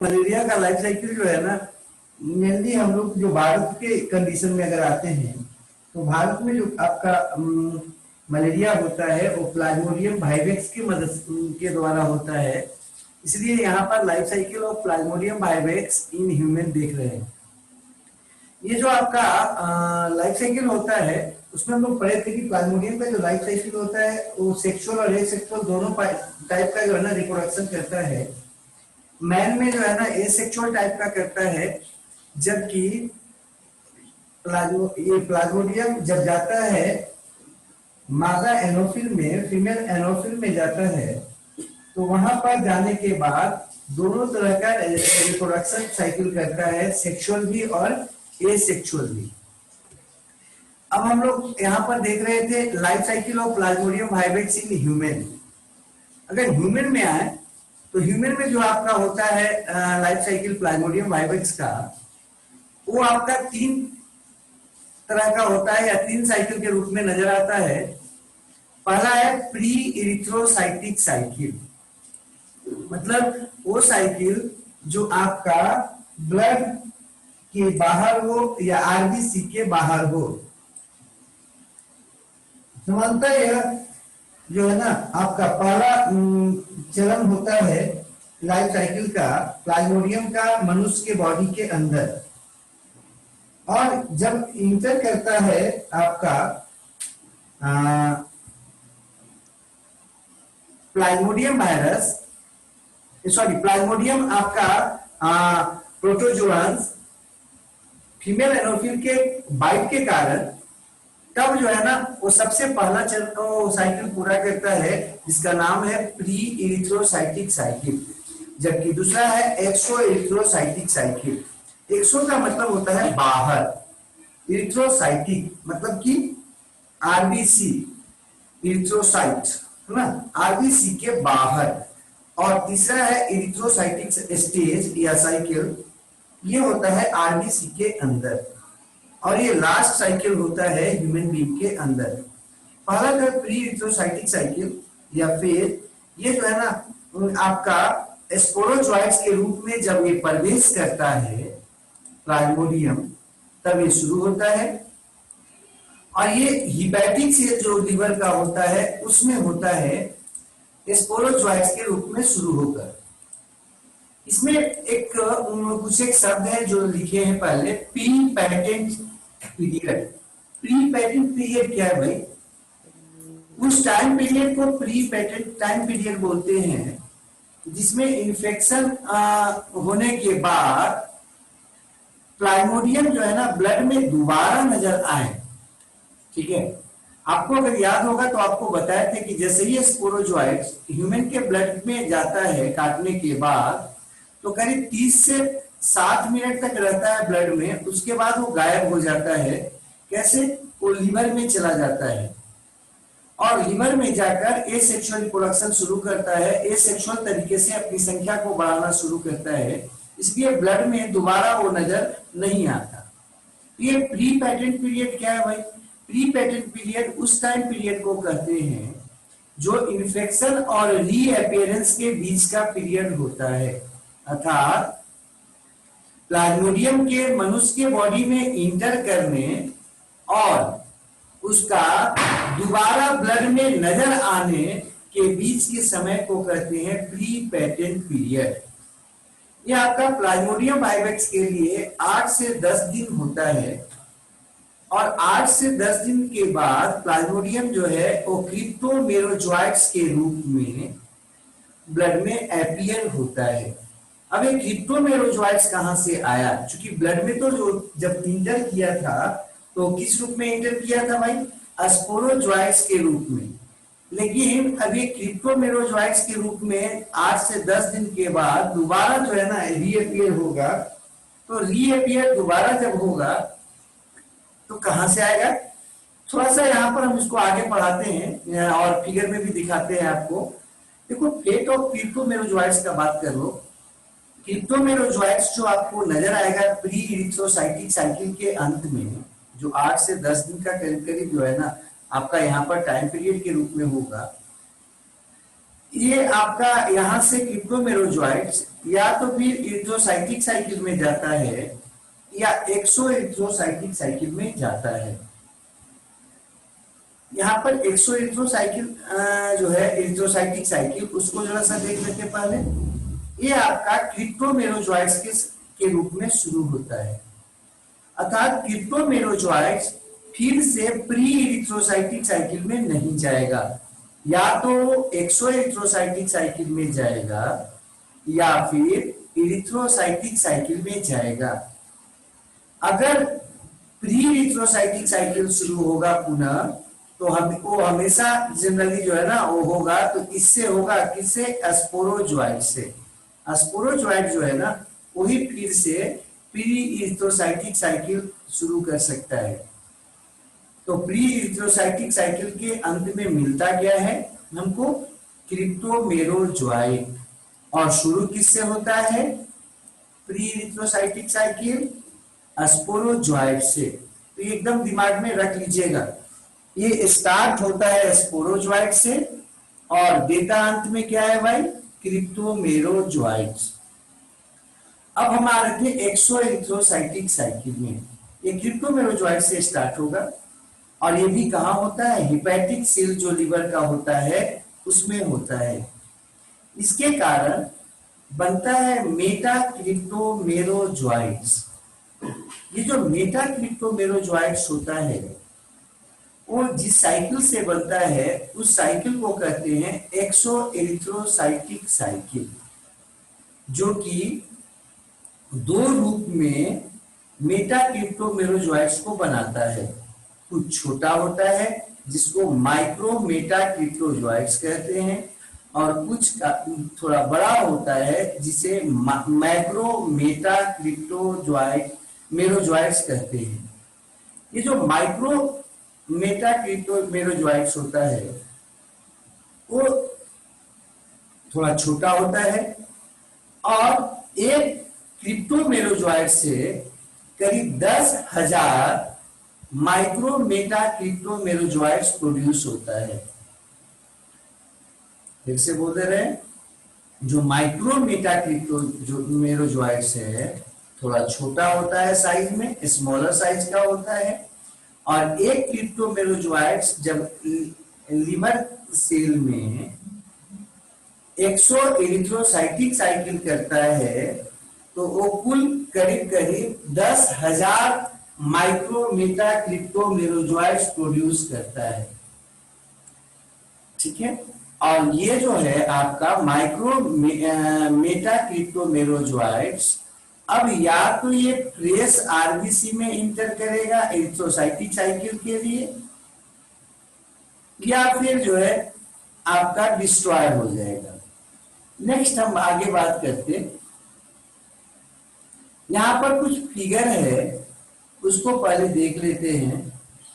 Malaria का life cycle जो है ना, मेनली हम लोग जो भारत के कंडीशन में अगर आते हैं तो भारत में जो आपका मलेरिया होता है वो प्लाज्मोडियम वाइवेक्स की मदद के द्वारा होता है। इसलिए यहाँ पर life cycle of Plasmodium vivax in human देख रहे हैं। ये जो आपका लाइफ साइकिल होता है उसमें हम लोग पढ़े थे कि प्लाज्मोडियम का जो लाइफ साइकिल होता है वो सेक्सुअल और एसेक्सुअल दोनों टाइप का जो है ना रिप्रोडक्शन करता है। मैन में जो है ना एसेक्सुअल टाइप का करता है, जबकि ये प्लाज्मोडियम जब जाता है मादा एनोफिल में, फीमेल एनोफिल में जाता है तो वहां पर जाने के बाद दोनों तरह का रिप्रोडक्शन साइकिल करता है, सेक्सुअल भी और एसेक्सुअल भी। अब हम लोग यहाँ पर देख रहे थे life cycle of Plasmodium vivax in human. अगर ह्यूमन में आए तो ह्यूमन में जो आपका होता है लाइफ साइकिल प्लाज्मोडियम वाइवेक्स का, वो आपका तीन तरह का होता है या तीन साइकिल के रूप में नजर आता है। पहला है प्री इरिथ्रोसाइटिक साइकिल, मतलब वो साइकिल जो आपका ब्लड के बाहर हो या आरबीसी के बाहर हो। समानता यह जो है ना आपका पहला चरण होता है लाइफ साइकिल का प्लाज्मोडियम का मनुष्य के बॉडी के अंदर, और जब इंटर करता है आपका प्लाज्मोडियम वायरस, सॉरी प्लाज्मोडियम आपका प्रोटोजोआंस फीमेल एनोफिल के बाइट के कारण, तब जो है ना वो सबसे पहला चरण साइकिल पूरा करता है जिसका नाम है प्री इरिथ्रोसाइटिक साइकिल, जबकि दूसरा है एक्सो इरिथ्रोसाइटिक साइकिल। एक्सो का मतलब होता है बाहर, इरिथ्रोसाइटिक मतलब कि आरबीसी, इरिथ्रोसाइट है ना, आरबीसी के बाहर। और तीसरा है इरिथ्रोसाइटिक स्टेज या साइकिल, ये होता है आरबीसी के अंदर। और ये लास्ट साइकिल होता है ह्यूमन बीइंग के अंदर। पहला जो प्री इरिथ्रोसाइटिक साइकिल या फिर ये जो है ना आपका स्पोरोजोइट्स के रूप में जब ये प्रवेश करता है प्लाज्मोडियम, तब ये शुरू होता है। और ये हिपैटिक सेल जो लिवर का होता है उसमें होता है स्पोरोजोइट्स के रूप में शुरू होकर। इसमें कुछ एक शब्द है जो लिखे हैं पहले, pre patent period. Pre patent period क्या है भाई? उस टाइम पीरियड को प्री पेटेंट टाइम पीरियड बोलते हैं जिसमें इन्फेक्शन होने के बाद प्लाज्मोडियम जो है ना ब्लड में दोबारा नजर आए। ठीक है, आपको अगर याद होगा तो आपको बताया था कि जैसे ही स्पोरोजोइट्स ह्यूमन के ब्लड में जाता है काटने के बाद, तो करीब 30 से 60 मिनट तक रहता है ब्लड में, उसके बाद वो गायब हो जाता है। कैसे? वो लिवर में चला जाता है और लिवर में जाकर एसेक्सुअल रिप्रोडक्शन शुरू करता है, एसेक्सुअल तरीके से अपनी संख्या को बढ़ाना शुरू करता है, इसलिए ब्लड में दोबारा वो नजर नहीं आता। ये प्री पेटेंट पीरियड क्या है भाई? प्री पेटेंट पीरियड उस टाइम पीरियड को कहते हैं जो इन्फेक्शन और रीअपियरेंस के बीच का पीरियड होता है। अर्थात प्लाज्मोडियम के मनुष्य के बॉडी में इंटर करने और उसका दोबारा ब्लड में नजर आने के बीच के समय को कहते हैं प्री पेटेंट पीरियड। यह आपका प्लाज्मोडियम वाइवेक्स के लिए 8 से 10 दिन होता है, और 8 से 10 दिन के बाद प्लाज्मोडियम जो है वो क्रिप्टोमेरोजोइट्स के रूप में ब्लड में अपीयर होता है। अब ये क्रिप्टोमेरोजोइट्स कहां से आया? क्योंकि ब्लड में तो जो जब इंटर किया था तो किस रूप में इंटर किया था भाई? स्पोरोजोइट्स के रूप में। लेकिन अभी क्रिप्टोमेरोजोइट्स के रूप में 8 से 10 दिन के बाद दोबारा जो है ना रीअपियर होगा। तो रीअपियर दोबारा जब होगा तो कहां से आएगा? थोड़ा सा यहाँ पर हम इसको आगे पढ़ाते हैं और फिगर में भी दिखाते हैं आपको। देखो, फेट ऑफ क्रिप्टोमेरोजोइट्स का बात कर लो। क्रिप्टोमेरोजोइट्स जो आपको नजर आएगा प्री इरिथ्रोसाइटिक साइकिल के अंत में, जो 8 से 10 दिन का करीब करीब जो है ना आपका यहाँ पर टाइम पीरियड के रूप में होगा। ये आपका यहाँ से क्रिप्टोमेरोजोइट्स या तो फिर इरिथ्रोसाइटिक साइकिल में जाता है या एक्सो इरिथ्रोसाइटिक साइकिल में जाता है। यहाँ पर एक्सो इरिथ्रोसाइकिल जो है इरिथ्रोसाइटिक साइकिल, उसको जरा सा देख लेते हैं पहले। ये आपका क्रिप्टोमेरोजॉइट्स के रूप में शुरू होता है, अर्थात क्रिप्टोमेरोजॉइट्स फिर से प्री इरिथ्रोसाइटिक साइकिल में नहीं जाएगा, या तो एक्सो इरिथ्रोसाइटिक साइकिल में जाएगा या फिर इरिथ्रोसाइटिक साइकिल में जाएगा। अगर प्री इरिथ्रोसाइटिक साइकिल शुरू होगा पुनः, तो वो हमेशा जनरली जो है ना वो होगा तो इससे होगा, किससे? स्पोरोजॉइट से। स्पोरोजॉइट जो है ना वही फिर से प्री इरिथ्रोसाइटिक साइकिल शुरू कर सकता है। तो प्री इरिथ्रोसाइटिक साइकिल के अंत में मिलता क्या है हमको? क्रिप्टोमेरोजॉइट। और शुरू किससे होता है? प्री इरिथ्रोसाइटिक साइकिल स्पोरोजॉइट से। तो ये एकदम दिमाग में रख लीजिएगा, ये स्टार्ट होता है स्पोरोजॉइट से और देता अंत में क्या है भाई? क्रिप्टोमेरोजॉइट्स। अब हम आ रहे थे एक्सो इरिथ्रोसाइटिक साइकिल में। ये क्रिप्टोमेरोजॉइट से स्टार्ट होगा और ये भी कहाँ होता है? हिपैटिक सेल जो लिवर का होता है उसमें होता है। इसके कारण बनता है मेटा क्रिप्टोमेरोजॉइट्स। ये जो मेटा क्रिप्टोमेरोजॉइट्स होता है वो जिस साइकिल से बनता है उस साइकिल को कहते हैं एक्सो इरिथ्रोसाइटिक साइकिल, जो कि दो रूप में मेटा क्रिप्टोमेरोजॉइट्स को बनाता है। कुछ छोटा होता है जिसको माइक्रो मेटा क्रिप्टोजॉइट्स कहते हैं और कुछ का थोड़ा बड़ा होता है जिसे मैक्रो मेटा क्रिप्टोजॉइट मेरोजॉइट्स कहते हैं। ये जो माइक्रो मेटा क्रिप्टोमेरोजॉइट्स होता है वो थोड़ा छोटा होता है और एक क्रिप्टोमेरोजॉइट से करीब 10,000 माइक्रो मेटा क्रिप्टोमेरोजॉइट्स प्रोड्यूस होता है। फिर से बोल दे रहे हैं, जो माइक्रो मेटा क्रिप्टोमेरोजॉइट्स है थोड़ा छोटा होता है साइज में, स्मॉलर साइज का होता है। और एक क्रिप्टोमेरोजॉइट्स जब लिवर सेल में एक्सो इरिथ्रोसाइटिक साइकिल करता है तो वो कुल करीब करीब 10,000 माइक्रोमेटा क्रिप्टोमेरोजॉइट्स प्रोड्यूस करता है। ठीक है, और ये जो है आपका माइक्रो मेटा क्रिप्टोमेरोजॉइट्स अब या तो ये फ्रेश आरबीसी में इंटर करेगा इरिथ्रोसाइटिक साइकिल के लिए, या फिर जो है आपका डिस्ट्रॉय हो जाएगा। नेक्स्ट हम आगे बात करते हैं, यहां पर कुछ फिगर है उसको पहले देख लेते हैं।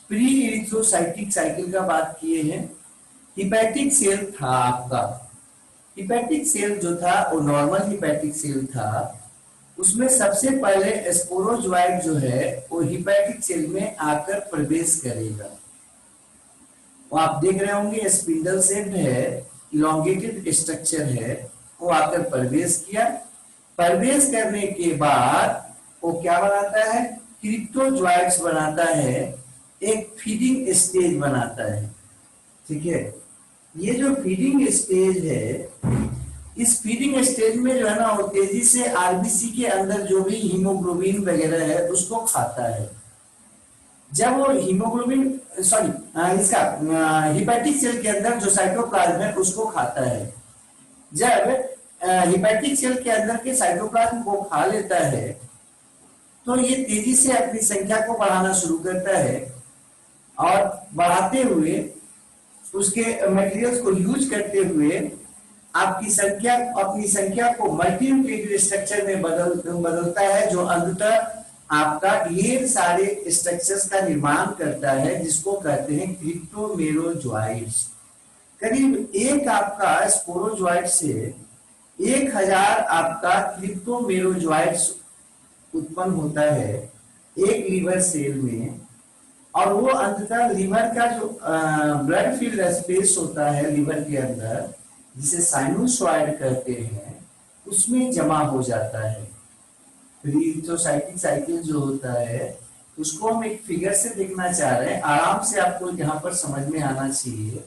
प्री इरिथ्रोसाइटिक साइकिल का बात किए हैं। हिपैटिक सेल था आपका, हिपैटिक सेल जो था वो नॉर्मल हिपैटिक सेल था, उसमें सबसे पहले स्पोरोजॉइट जो है वो हिपैटिक सेल में आकर प्रवेश करेगा। वो आप देख रहे होंगे स्पिंडल शेप्ड है, इलोंगेटेड स्ट्रक्चर है, वो आकर प्रवेश किया। प्रवेश करने के बाद वो क्या बनाता है? क्रिप्टोजॉइट्स बनाता है, एक फीडिंग स्टेज बनाता है। ठीक है, ये जो फीडिंग स्टेज है, इस फीडिंग स्टेज में जो है ना वो तेजी से आरबीसी के अंदर जो भी हीमोग्लोबिन वगैरह है उसको खाता है। जब वो हीमोग्लोबिन इसका हिपैटिक सेल के अंदर जो साइटोप्लाज्म है उसको खाता है। जब हिपैटिक सेल के अंदर के साइटोप्लाज्म को खा लेता है तो ये तेजी से अपनी संख्या को बढ़ाना शुरू करता है और बढ़ाते हुए उसके मटेरियल्स को यूज करते हुए अपनी संख्या को मल्टीन्यूक्लियोटाइड स्ट्रक्चर में बदलता है, जो अंततः आपका ढेर सारे स्ट्रक्चर्स का निर्माण करता है जिसको कहते हैं क्रिप्टोमेरोजॉइट्स। करीब एक आपका स्पोरोजॉइट से 1,000 आपका क्रिप्टोमेरोजॉइट्स उत्पन्न होता है एक लिवर सेल में, और वो अंततः लिवर का जो ब्लड फील्ड स्पेस होता है लिवर के अंदर जिसे साइनोसॉइड कहते हैं, उसमें जमा हो जाता है। इरिथ्रोसाइटिक साइकिल जो होता है उसको हम एक फिगर से देखना चाह रहे हैं, आराम से आपको यहाँ पर समझ में आना चाहिए।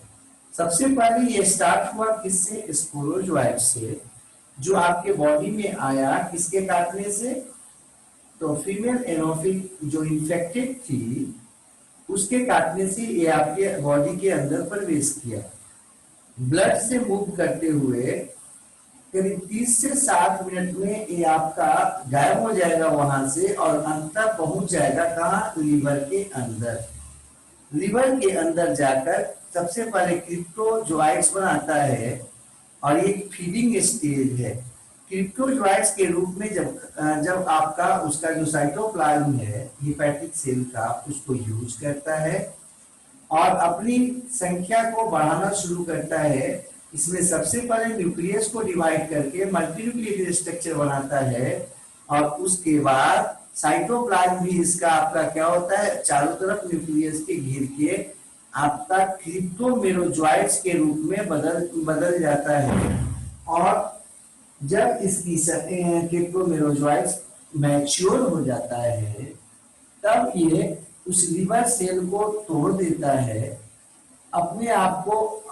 सबसे पहले ये स्टार्ट हुआ किससे? स्पोरोजोइट से, जो आपके बॉडी में आया किसके काटने से? तो फीमेल एनोफिल जो इन्फेक्टेड थी उसके काटने से ये आपके बॉडी के अंदर प्रवेश किया। ब्लड से मूव करते हुए करीब 30 से 60 मिनट में ये आपका गायब हो जाएगा वहां से, और अंततः पहुंच जाएगा कहाँ? लीवर के अंदर। लीवर के अंदर जाकर सबसे पहले क्रिप्टोजोइट्स बनाता है, और एक फीडिंग स्टेज है। क्रिप्टोजोइट्स के रूप में जब आपका उसका जो साइटोप्लाज्म है हेपेटिक सेल का, उसको यूज करता है और अपनी संख्या को बढ़ाना शुरू करता है। इसमें सबसे पहले न्यूक्लियस को डिवाइड करके मल्टीन्यूक्लिएटेड स्ट्रक्चर बनाता है, और उसके बाद साइटोप्लाज्म भी इसका आपका क्या होता है? चारों तरफ न्यूक्लियस के घिर के आपका क्रिप्टोमेरोजोइट्स के रूप में बदल जाता है। और जब इसकी क्रिप्टोमेरोजोइट्स मैच्योर हो जाता है तब ये उस लिवर सेल को तोड़ देता है, अपने आप को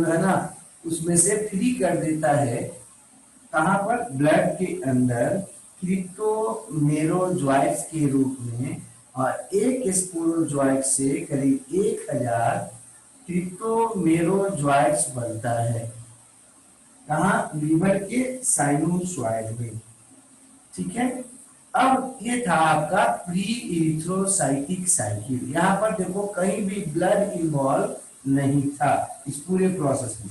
है ना उसमें से फ्री कर देता है। कहां पर? ब्लड के अंदर क्रिप्टोमेरोजोइट्स के रूप में, और एक स्पोरोजोइट से करीब 1000 क्रिप्टोमेरोजोइट्स बनता है। कहां? लीवर के साइनोसॉइड में। ठीक है। अब ये था आपका प्री इरिथ्रोसाइटिक साइकिल। यहाँ पर देखो कहीं भी ब्लड इन्वॉल्व नहीं था इस पूरे प्रोसेस में।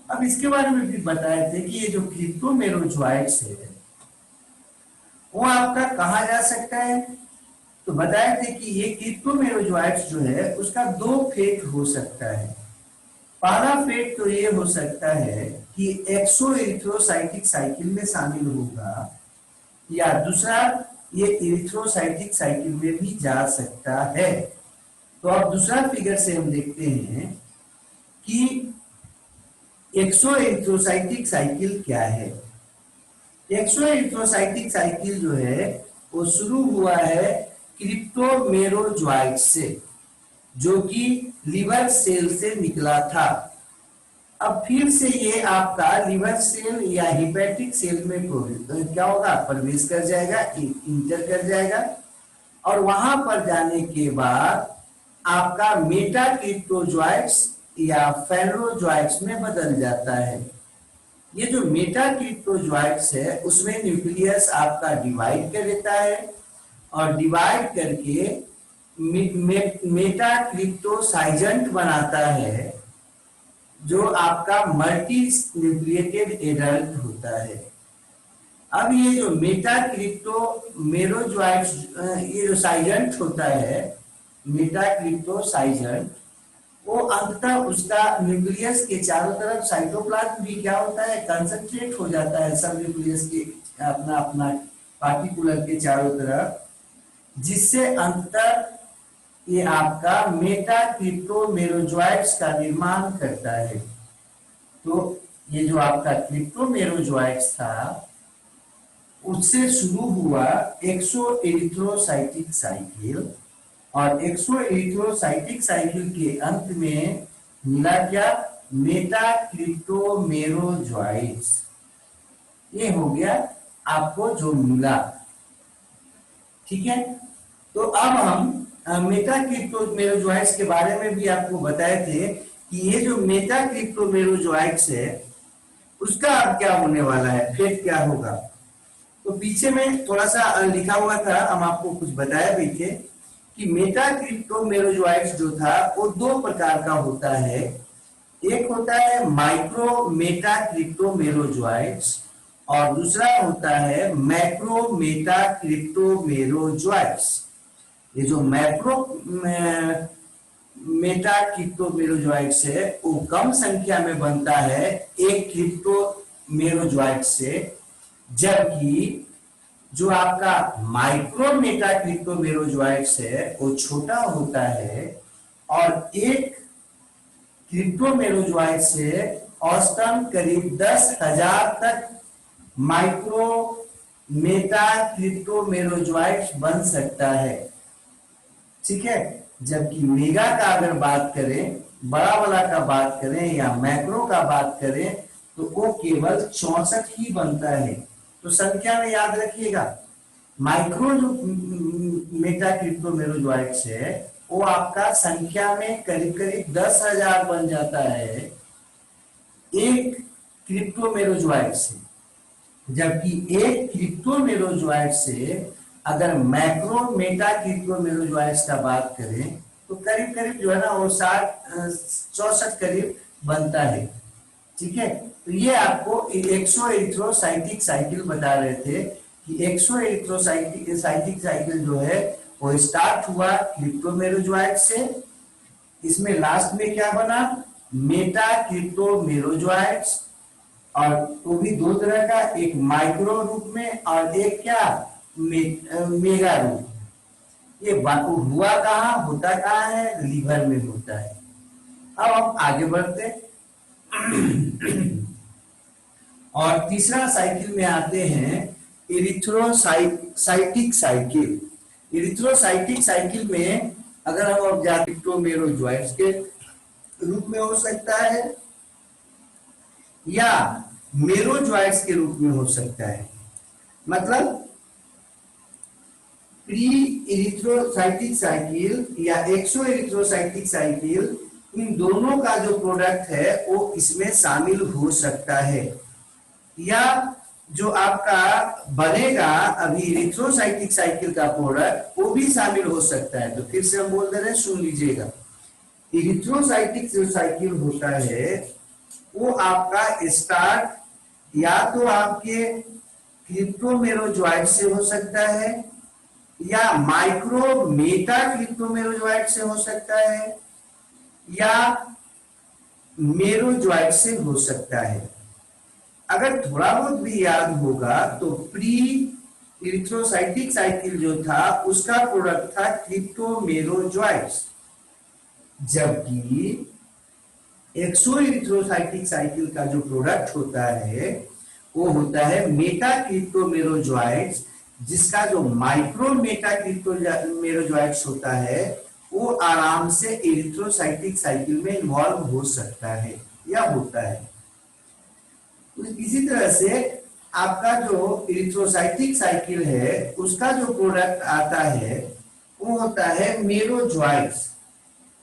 अब इसके बारे में भी बताए थे कि ये जो क्रिप्टोमेरोजोइट्स है वो आपका कहा जा सकता है, तो बताए थे कि ये क्रिप्टोमेरोजोइट्स जो है उसका 2 फेट हो सकता है। पहला फेट तो ये हो सकता है कि एक्सो इरिथ्रोसाइटिक साइकिल में शामिल होगा, या दूसरा ये इरिथ्रोसाइटिक साइकिल में भी जा सकता है। तो अब दूसरा फिगर से हम देखते हैं कि एक्सो इरिथ्रोसाइटिक साइकिल क्या है। एक्सो इरिथ्रोसाइटिक साइकिल जो है वो शुरू हुआ है क्रिप्टोमेरोजोइट से, जो कि लिवर सेल से निकला था। अब फिर से ये आपका लिवर सेल या हेपेटिक सेल में क्या होगा? प्रवेश कर जाएगा, इंटर कर जाएगा, और वहां पर जाने के बाद आपका मेटाक्रिप्टोजोइट्स या फेनरोजोइट्स में बदल जाता है। ये जो मेटाक्रिप्टोजोइट्स है उसमें न्यूक्लियस आपका डिवाइड कर देता है, और डिवाइड करके मेटाक्रिप्टोसाइजेंट बनाता है, जो आपका मल्टी न्यूक्लिएटेड एडल्ट होता है। अब ये जो मेटाक्रिप्टोमेरोजोइट्स ये जो साइजेंट होता है मेटाक्रिप्टोसाइजेंट, वो अंततः उसका न्यूक्लियस के चारों तरफ साइटोप्लाज्म भी क्या होता है? कंसंट्रेट हो जाता है सब न्यूक्लियस के अपना अपना पार्टिकुलर के चारों तरफ, जिससे अंततः ये आपका मेटाक्रिप्टोमेरोजोइट्स का निर्माण करता है। तो ये जो आपका क्रिप्टोमेरोजोइट्स था उससे शुरू हुआ एक्सो इरिथ्रोसाइटिक साइकिल, और एक्सो इरिथ्रोसाइटिक साइकिल के अंत में मिला क्या? मेटाक्रिप्टोमेरोजोइट्स। ये हो गया आपको जो मिला। ठीक है। तो अब हम मेटाक्रिप्टोमेरोजोइट्स के बारे में भी आपको बताए थे कि ये जो मेटाक्रिप्टोमेरोजोइट्स है उसका अब क्या होने वाला है, फेट क्या होगा। तो पीछे में थोड़ा सा लिखा हुआ था, हम आपको कुछ बताया भी थे कि मेटाक्रिप्टोमेरोजोइट्स जो था वो 2 प्रकार का होता है। एक होता है माइक्रो मेटाक्रिप्टोमेरोजोइट्स, और दूसरा होता है मैक्रो मेटाक्रिप्टोमेरोजोइट्स। ये जो मैक्रो मेटाक्रिप्टोमेरोजोइट्स है वो कम संख्या में बनता है एक क्रिप्टोमेरोजोइट से, जबकि जो आपका माइक्रो मेटाक्रिप्टोमेरोजोइट्स है वो छोटा होता है, और एक क्रिप्टोमेरोजोइट से औसतन करीब 10,000 तक माइक्रो मेटा क्रिप्टोमेरोजॉइट्स बन सकता है, ठीक है। जबकि मेगा का अगर बात करें, बड़ा वाला का बात करें या मैक्रो का बात करें, तो वो केवल 64 ही बनता है। तो संख्या में याद रखिएगा, माइक्रो जो मेटा क्रिप्टोमेरोजॉइट्स है वो आपका संख्या में करीब करीब 10,000 बन जाता है एक क्रिप्टोमेरोजॉइट से। जबकि एक क्रिप्टोमेरोजॉइट से अगर मैक्रो मेटा क्रिप्टोमेरोजॉइट्स का बात करें तो करीब करीब जो है ना वो 64 करीब बनता है, ठीक है। तो ये आपको एक्सो एरिथ्रोसाइटिक साइकिल बता रहे थे कि एक्सो एरिथ्रोसाइटिक साइकिल जो है वो स्टार्ट हुआ क्रिप्टोमेरोजॉइट से। इसमें लास्ट में क्या बना, मेटा क्रिप्टोमेरोजॉइट्स, और वो भी दो तरह का, एक माइक्रो रूप में और एक क्या मेगा रूप। ये हुआ कहाँ, होता कहाँ है, लीवर में होता है। अब हम आगे बढ़ते और तीसरा साइकिल में आते हैं इरिथ्रोसाइटिक साइकिल। इरिथ्रोसाइटिक साइकिल में अगर हम अब जाते क्रिप्टोमेरोजॉइट्स के रूप में हो सकता है या मेरोजॉइट्स के रूप में हो सकता है। मतलब प्री इरिथ्रोसाइटिक साइकिल या एक्सो इरिथ्रोसाइटिक साइकिल, इन दोनों का जो प्रोडक्ट है वो इसमें शामिल हो सकता है, या जो आपका बनेगा अभी इरिथ्रोसाइटिक साइकिल का प्रोडक्ट वो भी शामिल हो सकता है। तो फिर से हम बोल दे रहे हैं, सुन लीजिएगा। इरिथ्रोसाइटिक जो साइकिल होता है वो आपका स्टार्ट या तो आपके क्रिप्टोमेरोजॉइट से हो सकता है या माइक्रो मेटा क्रिप्टोमेरोजॉइट से हो सकता है या मेरोजॉइट से हो सकता है। अगर थोड़ा बहुत भी याद होगा तो प्री इरिथ्रोसाइटिक साइकिल जो था उसका प्रोडक्ट था क्रिप्टोमेरोजॉइट्स, जबकि एक्सो इरिथ्रोसाइटिक साइकिल का जो प्रोडक्ट होता है वो होता है मेटा क्रिप्टोमेरोजॉइट्स, जिसका जो माइक्रो मेटा क्रिप्टोमेरोजॉइट्स होता है वो आराम से इरिथ्रोसाइटिक साइकिल में इन्वॉल्व हो सकता है या होता है। इसी तरह से आपका जो इरिथ्रोसाइटिक साइकिल है उसका जो प्रोडक्ट आता है वो होता है मेरोजॉइट्स।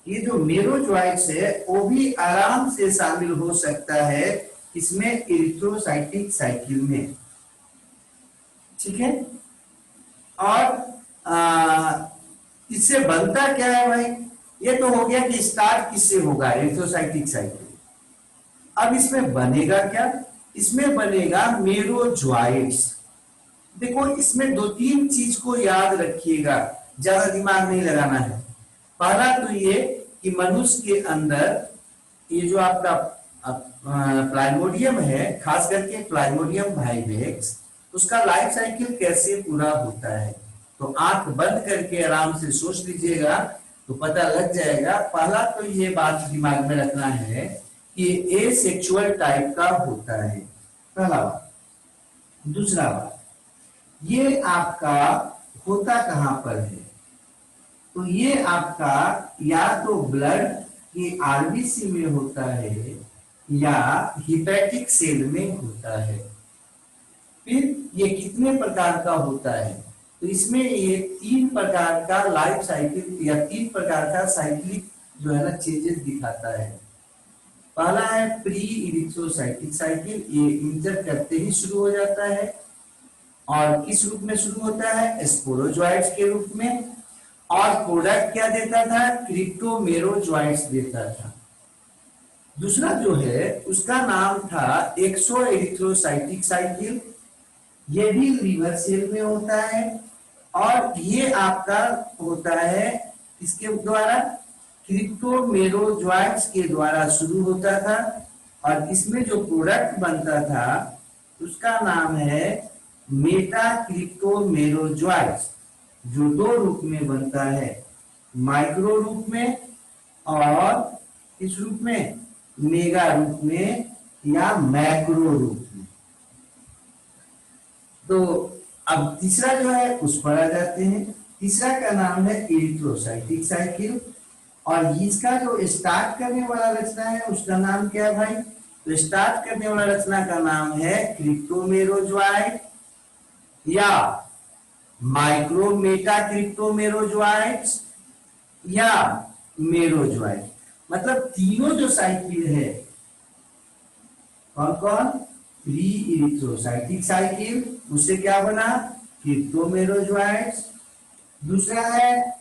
ये जो मेरोजॉइट्स है वो भी आराम से शामिल हो सकता है इसमें इरिथ्रोसाइटिक साइकिल में, ठीक है। और इससे बनता क्या है भाई, ये तो हो गया कि स्टार्ट किससे होगा, इरिथ्रोसाइटिक साइकिल। अब इसमें बनेगा क्या, इसमें बनेगा मेरोजॉइट्स। देखो इसमें दो तीन चीज को याद रखिएगा, ज्यादा दिमाग नहीं लगाना है। पहला तो ये कि मनुष्य के अंदर ये जो आपका प्लाज्मोडियम है, खास करके प्लाज्मोडियम वाइवेक्स, उसका लाइफ साइकिल कैसे पूरा होता है। तो आंख बंद करके आराम से सोच लीजिएगा तो पता लग जाएगा। पहला तो ये बात दिमाग में रखना है कि ए सेक्सुअल टाइप का होता है, पहला बात। दूसरा बात, ये आपका होता कहां पर है, तो ये आपका या तो ब्लड की आरबीसी में होता है या हिपैटिक सेल में होता है। फिर ये कितने प्रकार का होता है, तो इसमें ये 3 प्रकार का लाइफ साइकिल या 3 प्रकार का साइक्लिक जो है ना चेंजेस दिखाता है। पहला है प्री इरिथ्रोसाइटिक साइकिल, ये इंटर करते ही शुरू हो जाता है और किस रूप में शुरू होता है, स्पोरोजॉइट्स के रूप में, और प्रोडक्ट क्या देता था, क्रिप्टोमेरोजॉइट्स देता था। दूसरा जो है उसका नाम था एक्सो एरिथ्रोसाइटिक साइकिल, ये भी लीवर सेल में होता है और ये आपका होता है इसके द्वारा, क्रिप्टोमेरोजॉइट्स के द्वारा शुरू होता था और इसमें जो प्रोडक्ट बनता था उसका नाम है मेटा क्रिप्टोमेरोजॉइट्स, जो 2 रूप में बनता है, माइक्रो रूप में और इस रूप में मेगा रूप में या मैक्रो रूप में। तो अब तीसरा जो है उस पर आ जाते हैं। तीसरा का नाम है इरिथ्रोसाइटिक साइकिल, और इसका जो स्टार्ट करने वाला रचना है उसका नाम क्या है भाई? तो स्टार्ट करने वाला रचना का नाम है क्रिप्टोमेरोजोइट या माइक्रोमेटा क्रिप्टोमेरोजोइट्स या मेरोजोइट। मतलब तीनों जो साइकिल है, कौन कौन? प्री इरिथ्रोसाइटिक साइकिल, उससे क्या बना? क्रिप्टोमेरोजोइट्स। दूसरा है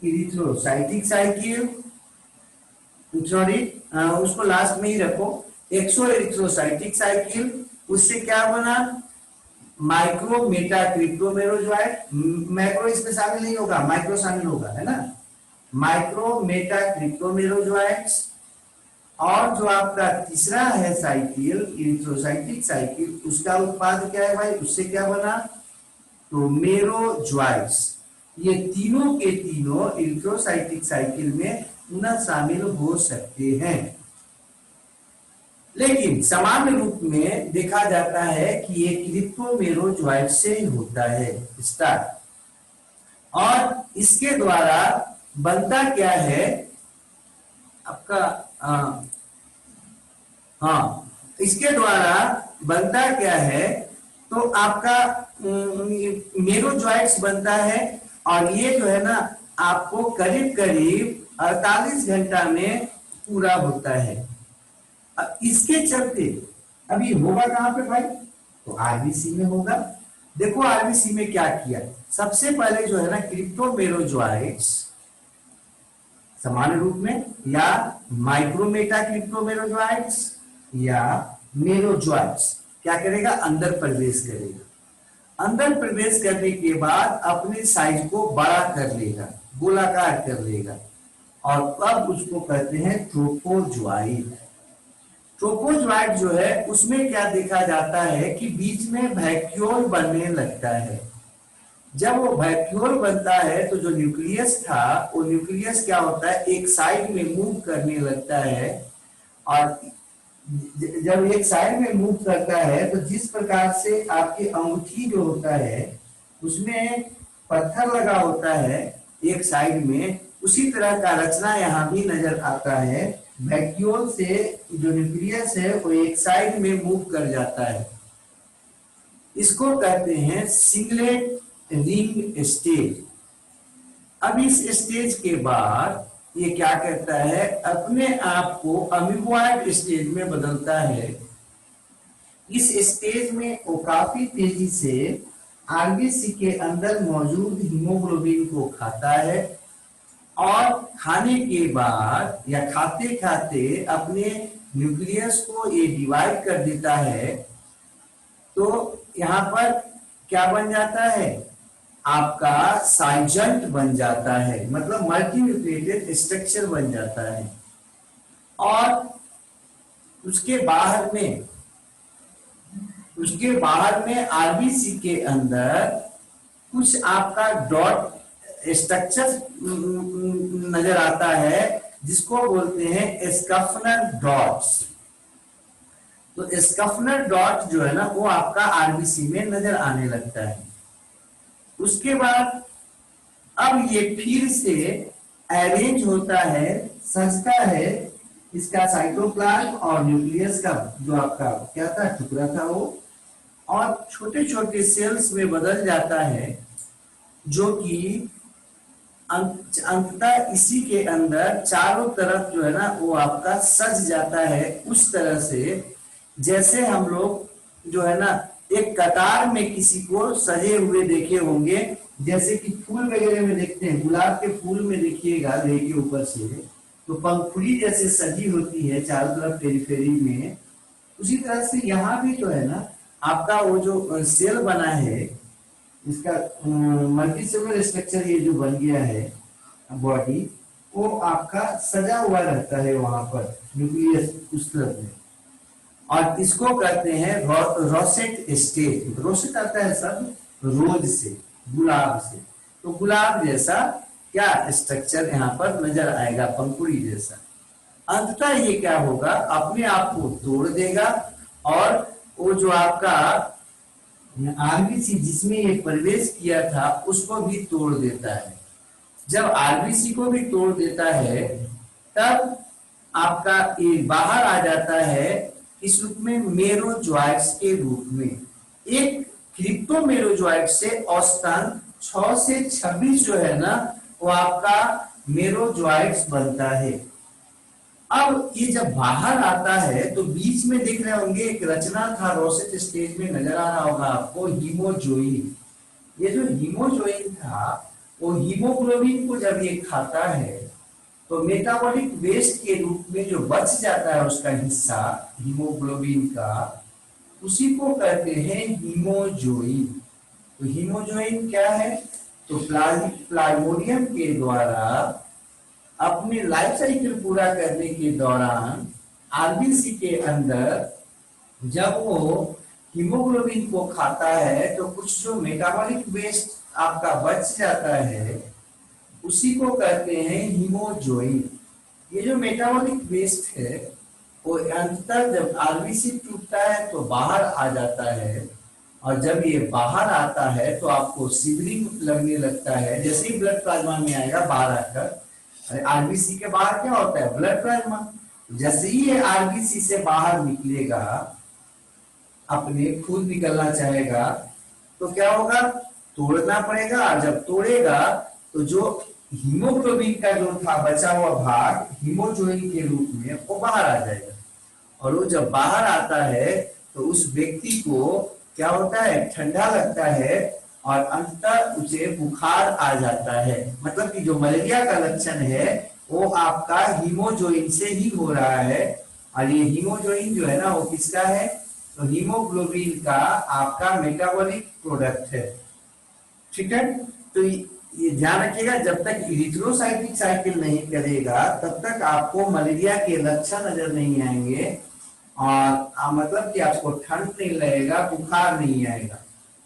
इरिथ्रोसाइटिक साइकिल, सॉरी उसको लास्ट में ही रखो, एक्सो इरिथ्रोसाइटिक साइकिल, उससे क्या बना? माइक्रोमेटा क्रिप्टोमेरोजोइट। मैक्रो इसमें शामिल नहीं होगा, माइक्रो शामिल होगा, है ना? माइक्रोमेटा क्रिप्टोमेरोजोइट्स। और जो आपका तीसरा है साइकिल इरिथ्रोसाइटिक साइकिल, उसका उत्पाद क्या है भाई? उससे क्या बना? तो मेरोजोइट्स। ये तीनों के तीनों इरिथ्रोसाइटिक साइकिल में पुनः शामिल हो सकते हैं। लेकिन सामान्य रूप में देखा जाता है कि ये क्रिप्टोमेरोजोइट से होता है स्टार्ट। और इसके द्वारा बनता क्या है आपका? हाँ, इसके द्वारा बनता क्या है? तो आपका मेरोजोइट्स बनता है, और ये जो है ना आपको करीब करीब 48 घंटा में पूरा होता है। अब इसके चलते अभी होगा कहां पे भाई? तो आरबीसी में होगा। देखो आरबीसी में क्या किया, सबसे पहले जो है ना क्रिप्टोमेरोजोइट्स सामान्य रूप में या माइक्रोमेटा क्रिप्टोमेरोजोइट्स या मेरोजोइट्स क्या करेगा? अंदर प्रवेश करेगा। अंदर प्रवेश करने के बाद अपने साइज को बड़ा कर लेगा, गोलाकार कर लेगा, और अब उसको कहते हैं ट्रोपोजोइट। ट्रोपोजोइट जो है उसमें क्या देखा जाता है कि बीच में वैक्यूल बनने लगता है। जब वो वैक्यूल बनता है तो जो न्यूक्लियस था वो न्यूक्लियस क्या होता है? एक साइड में मूव करने लगता है, और जब एक साइड में मूव करता है तो जिस प्रकार से आपकी अंगूठी जो होता है उसमें पत्थर लगा होता है एक साइड में, उसी तरह का रचना यहाँ भी नजर आता है। वैक्यूल से जो न्यूक्लियस है वो एक साइड में मूव कर जाता है। इसको कहते हैं सिंगलेट रिंग स्टेज। अब इस स्टेज के बाद ये क्या करता है? अपने आप को अमीबॉइड स्टेज में बदलता है। इस स्टेज में वो काफी तेजी से आरबीसी के अंदर मौजूद हीमोग्लोबिन को खाता है, और खाने के बाद या खाते खाते अपने न्यूक्लियस को ये डिवाइड कर देता है। तो यहाँ पर क्या बन जाता है? आपका साइजेंट बन जाता है, मतलब मल्टी न्यूक्लिएटेड स्ट्रक्चर बन जाता है। और उसके बाहर में आरबीसी के अंदर कुछ आपका डॉट स्ट्रक्चर नजर आता है जिसको बोलते हैं स्कफनर डॉट्स। तो स्कफनर डॉट जो है ना वो आपका आरबीसी में नजर आने लगता है। उसके बाद अब ये फिर से अरेंज होता है, सजता है, इसका साइटोप्लाज्म और न्यूक्लियस का जो आपका क्या था टुकड़ा था वो, और छोटे छोटे सेल्स में बदल जाता है, जो कि अंततः इसी के अंदर चारों तरफ जो है ना वो आपका सज जाता है, उस तरह से जैसे हम लोग जो है ना एक कतार में किसी को सजे हुए देखे होंगे, जैसे कि फूल वगैरह में देखते हैं, गुलाब के फूल में देखिएगा लेह के ऊपर से तो पंखुड़ी जैसे सजी होती है चारों तरफ पेरिफेरी में, उसी तरह से यहाँ भी जो है ना आपका वो जो सेल बना है, इसका मल्टी सेलुलर स्ट्रक्चर ये जो बन गया है बॉडी, वो आपका सजा हुआ रहता है वहां पर न्यूक्लियस उस तरफ में। और इसको कहते हैं रोसेट स्टेज। रोसेट आता है सब रोज से, गुलाब से, तो गुलाब जैसा क्या स्ट्रक्चर यहाँ पर नजर आएगा, पंखुड़ी जैसा। अंततः ये क्या होगा? अपने आप को तोड़ देगा, और वो जो आपका आरबीसी जिसमें ये प्रवेश किया था उसको भी तोड़ देता है। जब आरबीसी को भी तोड़ देता है तब आपका ये बाहर आ जाता है इस रूप में मेरोजोइट्स के रूप में। एक क्रिप्टोमेरोजोइट से औसतन 6 से 26 जो है ना वो आपका मेरोजोइट्स बनता है। अब ये जब बाहर आता है तो बीच में देख रहे होंगे एक रचना था, रोसेट स्टेज में नजर आ रहा होगा आपको, हीमोजोइन। ये जो हीमोजोइन था वो हीमोग्लोबिन को जब ये खाता है तो मेटाबॉलिक वेस्ट के रूप में जो बच जाता है उसका हिस्सा हीमोग्लोबिन का, उसी को कहते हैं हीमोजोइन। तो हीमोजोइन क्या है? तो प्लाज्मोडियम के द्वारा अपने लाइफ साइकिल पूरा करने के दौरान आरबीसी के अंदर जब वो हीमोग्लोबिन को खाता है तो कुछ जो मेटाबॉलिक वेस्ट आपका बच जाता है उसी को कहते हैं हीमोजोइन। ये जो मेटाबॉलिक वेस्ट है वो अंततः जब आरबीसी टूटता है तो बाहर आ जाता है, और जब ये बाहर आता है तो आपको सिवरिंग लगने लगता है। जैसे ही ब्लड प्लाज्मा में आएगा बाहर आकर, आरबीसी के बाहर क्या होता है? Blood plasma. जैसे ही ये आरबीसी से बाहर निकलेगा, अपने खून निकलना चाहेगा तो क्या होगा? तोड़ना पड़ेगा। और जब तोड़ेगा तो जो हीमोग्लोबिन का जो था बचा हुआ भाग हीमोजोइन के रूप में वो बाहर आ जाएगा। और वो जब बाहर आता है तो उस व्यक्ति को क्या होता है? ठंडा लगता है और अंततः उसे बुखार आ जाता है। मतलब कि जो मलेरिया का लक्षण है वो आपका हीमोजोइन से ही हो रहा है। और ये हीमोजोइन जो है ना वो किसका है? तो हीमोग्लोबिन का आपका मेटाबॉलिक प्रोडक्ट है। ठीक है, तो ये ध्यान रखिएगा, जब तक इरिथ्रोसाइटिक साइकिल नहीं करेगा तब तक आपको मलेरिया के लक्षण नजर नहीं आएंगे, और मतलब कि आपको ठंड नहीं लगेगा, बुखार नहीं आएगा।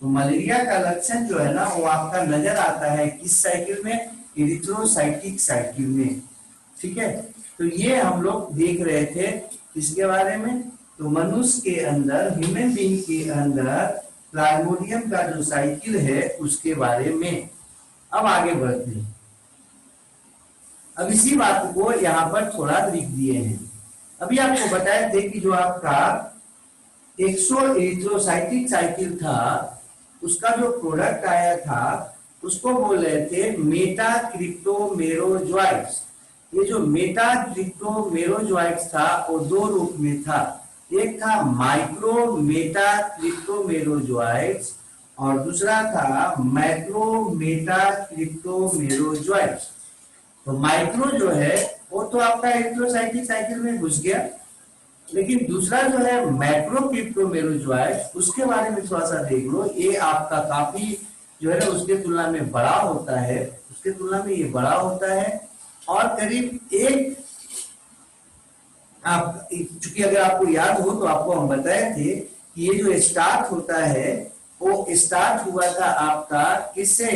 तो मलेरिया का लक्षण जो है ना वो आपका नजर आता है किस साइकिल में? इरिथ्रोसाइटिक साइकिल में। ठीक है, तो ये हम लोग देख रहे थे इसके बारे में। तो मनुष्य के अंदर, ह्यूमन बीइंग के अंदर प्लाज्मोडियम का जो साइकिल है उसके बारे में। अब आगे बढ़ते हैं। अब इसी बात को यहाँ पर थोड़ा लिख दिए हैं। अभी आपको बताए थे कि जो आपका एक्सोएरिथ्रोसाइटिक साइकिल था उसका जो प्रोडक्ट आया था उसको बोल रहे थे मेटाक्रिप्टोमेरोजोइट्स। ये जो मेटाक्रिप्टोमेरोजोइट्स था वो दो रूप में था। एक था माइक्रो मेटाक्रिप्टोमेरोजोइट्स और दूसरा था मैक्रो मेटाक्रिप्टोमेरोजोइट्स। तो माइक्रो जो है वो तो आपका एरिथ्रोसाइटिक साइकिल में घुस गया, लेकिन दूसरा जो है मैक्रो क्रिप्टोमेरोजोइट्स उसके बारे में थोड़ा सा देख लो। ये आपका काफी जो है ना उसके तुलना में बड़ा होता है, उसके तुलना में ये बड़ा होता है। और करीब एक आप, चूंकि अगर आपको याद हो तो आपको हम बताए थे कि ये जो स्टार्ट होता है वो स्टार्ट हुआ था आपका किससे?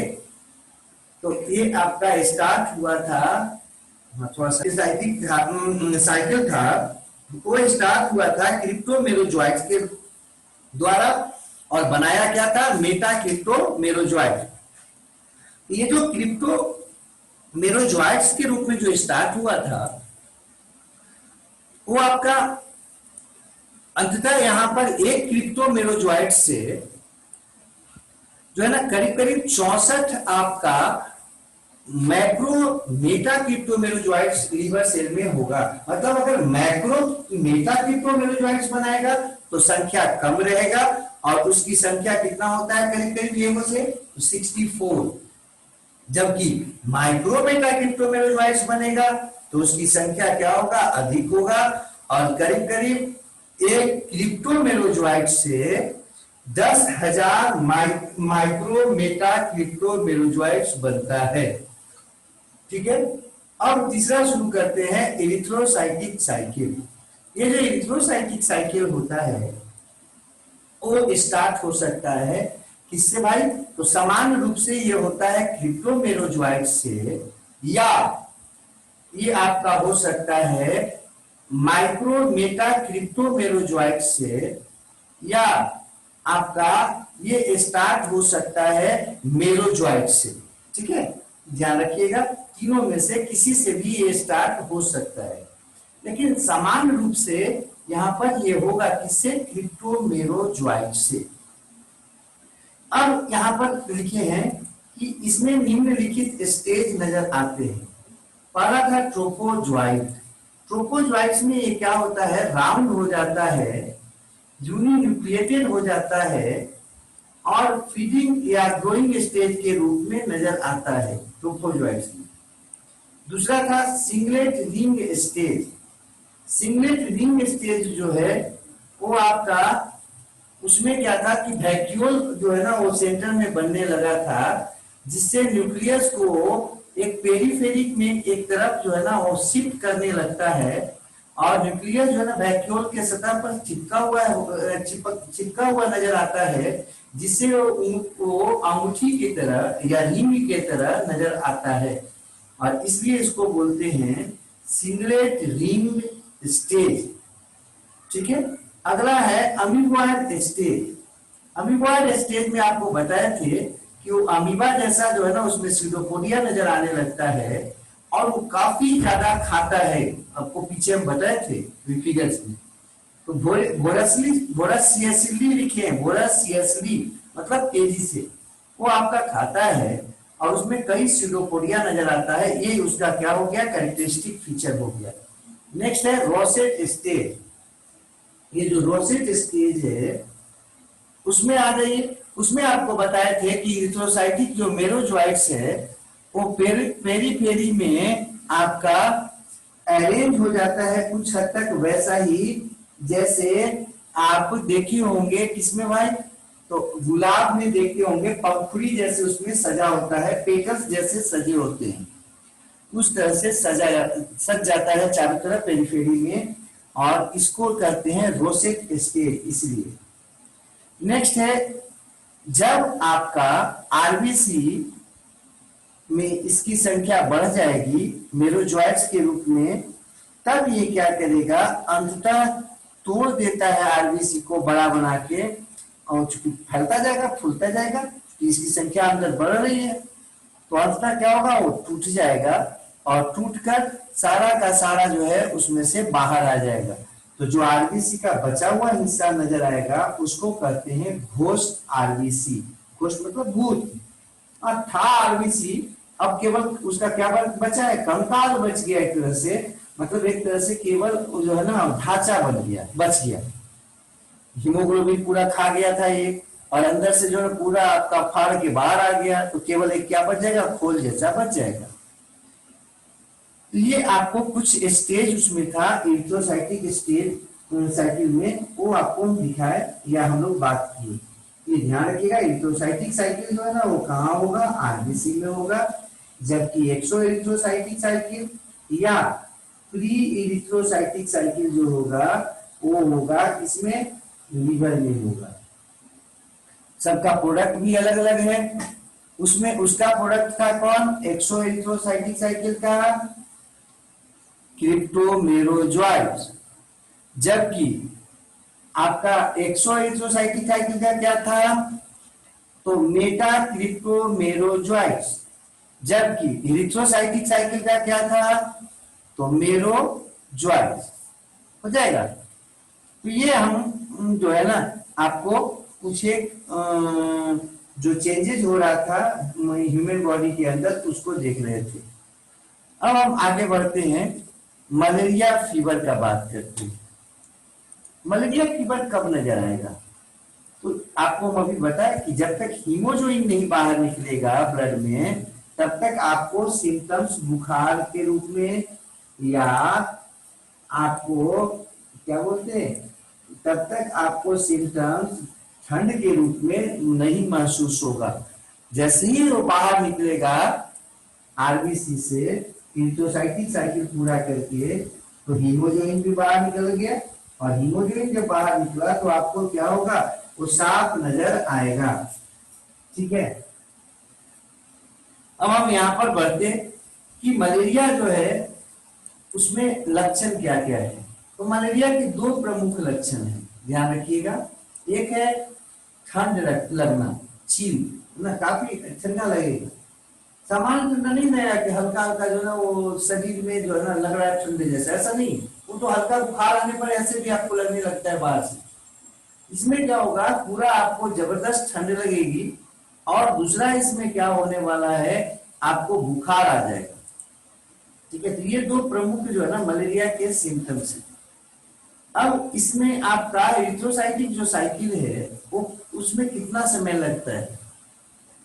तो ये आपका स्टार्ट हुआ था, थोड़ा सा साइकिल था, वो स्टार्ट हुआ था क्रिप्टोमेरोजोइट्स के द्वारा और बनाया क्या था? मेटाक्रिप्टोमेरोजोइट। ये जो क्रिप्टोमेरोजोइट्स के रूप में जो स्टार्ट हुआ था वो आपका अंततः यहां पर एक क्रिप्टोमेरोजोइट से जो है ना करीब करीब 64 आपका मैक्रो मेटा क्रिप्टोमेरोजोइट्स लिवर सेल में होगा। मतलब अगर मैक्रो मेटा क्रिप्टोमेरोजोइट्स बनाएगा तो संख्या कम रहेगा, और उसकी संख्या कितना होता है करीब करीब ये से 64। जबकि माइक्रो मेटा क्रिप्टोमेरोजोइट्स बनेगा तो उसकी संख्या क्या होगा? अधिक होगा, और करीब करीब एक क्रिप्टोमेरोजोइट से 10,000 माइक्रो मेटा क्रिप्टोमेरोजोइट्स बनता है। ठीक है, अब तीसरा शुरू करते हैं एरिथ्रोसाइटिक साइकिल। ये जो एरिथ्रोसाइटिक साइकिल होता है वो स्टार्ट हो सकता है किससे भाई? तो सामान्य रूप से ये होता है क्रिप्टोमेरोजोइट से, या ये आपका हो सकता है माइक्रो मेटा क्रिप्टोमेरोजोइट से, या आपका ये स्टार्ट हो सकता है मेरोजॉइट से। ठीक है, ध्यान रखिएगा, तीनों में से किसी से भी ये स्टार्ट हो सकता है, लेकिन सामान्य रूप से यहां पर ये होगा किससे, क्रिप्टोमेरोजॉइट से। अब यहां पर लिखे हैं कि इसमें निम्नलिखित स्टेज नजर आते हैं। पहला था ट्रोपोजॉइट। ट्रोपोजॉइट्स में ये क्या होता है, राउंड हो जाता है, यूनिन्यूक्लिएटेड हो जाता है और फीडिंग या ग्रोइंग स्टेज के रूप में नजर आता है ट्रोपोजॉइट्स में। दूसरा था singlet ring stage. Singlet ring stage जो है वो आपका, उसमें क्या था कि वैक्यूल जो है ना वो सेंटर में बनने लगा था, जिससे न्यूक्लियस को एक पेरिफेरिक में एक तरफ जो है ना वो शिफ्ट करने लगता है और न्यूक्लियस जो है ना वैक्यूल के सतह पर चिपका हुआ नजर आता है, जिससे वो अंगूठी की तरह या रिंग की तरह नजर आता है और इसलिए इसको बोलते हैं सिंगलेट रिंग स्टेज। ठीक है, अगला है अमीबॉयड स्टेज। अमीबॉयड स्टेज में आपको बताए थे कि वो अमीबा जैसा जो है ना उसमें सीडोपोडिया नजर आने लगता है और वो काफी ज्यादा खाता है, आपको पीछे हम बताए थे फिगर्स में। तो बोरसियसली लिखे हैं, बोरसियसली मतलब तेजी से वो आपका खाता है और उसमें कई सीडोपोडिया नजर आता है, ये उसका क्या हो गया, कैरेक्टरिस्टिक फीचर हो गया। नेक्स्ट है रोसेट स्टेज। ये जो रोसेट स्टेज है उसमें आ जाइए, उसमें आपको बताए थे कि इरिथ्रोसाइटिक जो मेरोजॉइट्स है वो पेरीफेरी में आपका अरेंज हो जाता है कुछ हद तक वैसा ही जैसे आप देखे होंगे किसमें भाई, तो गुलाब में देखे होंगे पंखुड़ी जैसे उसमें सजा होता है, पेटल्स जैसे सजे होते हैं, उस तरह से सज जाता है चारों तरफ पेरिफेरी में और इसको कहते हैं रोसेट स्टेज इसलिए। नेक्स्ट है जब आपका आरबीसी में इसकी संख्या बढ़ जाएगी मेरोजॉइट्स के रूप में, तब ये क्या करेगा, अंततः तोड़ देता है आरबीसी को बड़ा बना के और चूंकि फैलता जाएगा फूलता जाएगा, इसकी संख्या अंदर बढ़ रही है तो अंततः क्या होगा, वो टूट जाएगा और टूटकर सारा का सारा जो है उसमें से बाहर आ जाएगा। तो जो आरबीसी का बचा हुआ हिस्सा नजर आएगा उसको कहते हैं घोस्ट आरबीसी। घोस्ट मतलब भूत, और था आरबीसी, अब केवल उसका क्या बचा है, कंकाल बच गया एक तरह से, मतलब एक तरह से केवल जो है ना ढांचा बन गया, बच गया। हीमोग्लोबिन पूरा खा गया था एक, और अंदर से जो है पूरा आपका फाड़ के बाहर आ गया, तो केवल एक क्या बच जाएगा, खोल जैसा बच जाएगा। ये आपको कुछ स्टेज उसमें था इरिथ्रोसाइटिक स्टेज साइकिल में, वो आपको दिखाए या हम लोग बात की। ये ध्यान रखिएगा, इरिथ्रोसाइटिक साइकिल जो है ना वो कहाँ होगा, आरबीसी में होगा, जबकि एक्सो इरिथ्रोसाइटिक साइकिल या प्री इरिथ्रोसाइटिक साइकिल जो होगा वो होगा इसमें लीवर में होगा। सबका प्रोडक्ट भी अलग अलग है, उसमें उसका प्रोडक्ट था कौन, एक्सो इरिथ्रोसाइटिक साइकिल का क्रिप्टोमेरोजॉइट्स, जबकि आपका एक्सो इरिथ्रोसाइटिक साइकिल का क्या था, तो मेटा क्रिप्टोमेरोजॉइट्स, जबकि इरिथ्रोसाइटिक साइकिल का क्या था, तो मेरोजॉइट्स हो जाएगा। तो ये हम जो है ना आपको कुछ एक जो चेंजेस हो रहा था ह्यूमन बॉडी के अंदर उसको देख रहे थे। अब हम आगे बढ़ते हैं, मलेरिया फीवर का बात करते हैं। मलेरिया फीवर कब नजर आएगा, तो आपको हम अभी बताया कि जब तक हीमोग्लोबिन नहीं बाहर निकलेगा ब्लड में तब तक आपको सिम्टम्स बुखार के रूप में या आपको क्या बोलते हैं, तब तक आपको सिम्टम्स ठंड के रूप में नहीं महसूस होगा। जैसे ही वो बाहर निकलेगा आरबीसी से इरिथ्रोसाइटिक साइकिल पूरा करके, तो हीमोग्लोबिन भी बाहर निकल गया, और हीमोग्लोबिन जब बाहर निकला तो आपको क्या होगा, वो साफ नजर आएगा। ठीक है, अब हम यहां पर बढ़ते कि मलेरिया जो है उसमें लक्षण क्या क्या है। तो मलेरिया के दो प्रमुख लक्षण हैं, ध्यान रखिएगा। एक है ठंड लगना, चील ना, काफी ठंडा लगेगा। सामान्य ठंडा नहीं रहेगा कि हल्का हल्का जो है ना वो शरीर में जो है ना लग रहा है ठंडे जैसा, ऐसा नहीं। वो तो हल्का बुखार आने पर ऐसे भी आपको लगने लगता है बाहर से। इसमें क्या होगा, पूरा आपको जबरदस्त ठंड लगेगी, और दूसरा इसमें क्या होने वाला है, आपको बुखार आ जाएगा। ठीक है, तो ये दो प्रमुख जो है ना मलेरिया के सिम्टम्स है। अब इसमें आपका एरिथ्रोसाइटिक जो साइकिल है वो उसमें कितना समय लगता है,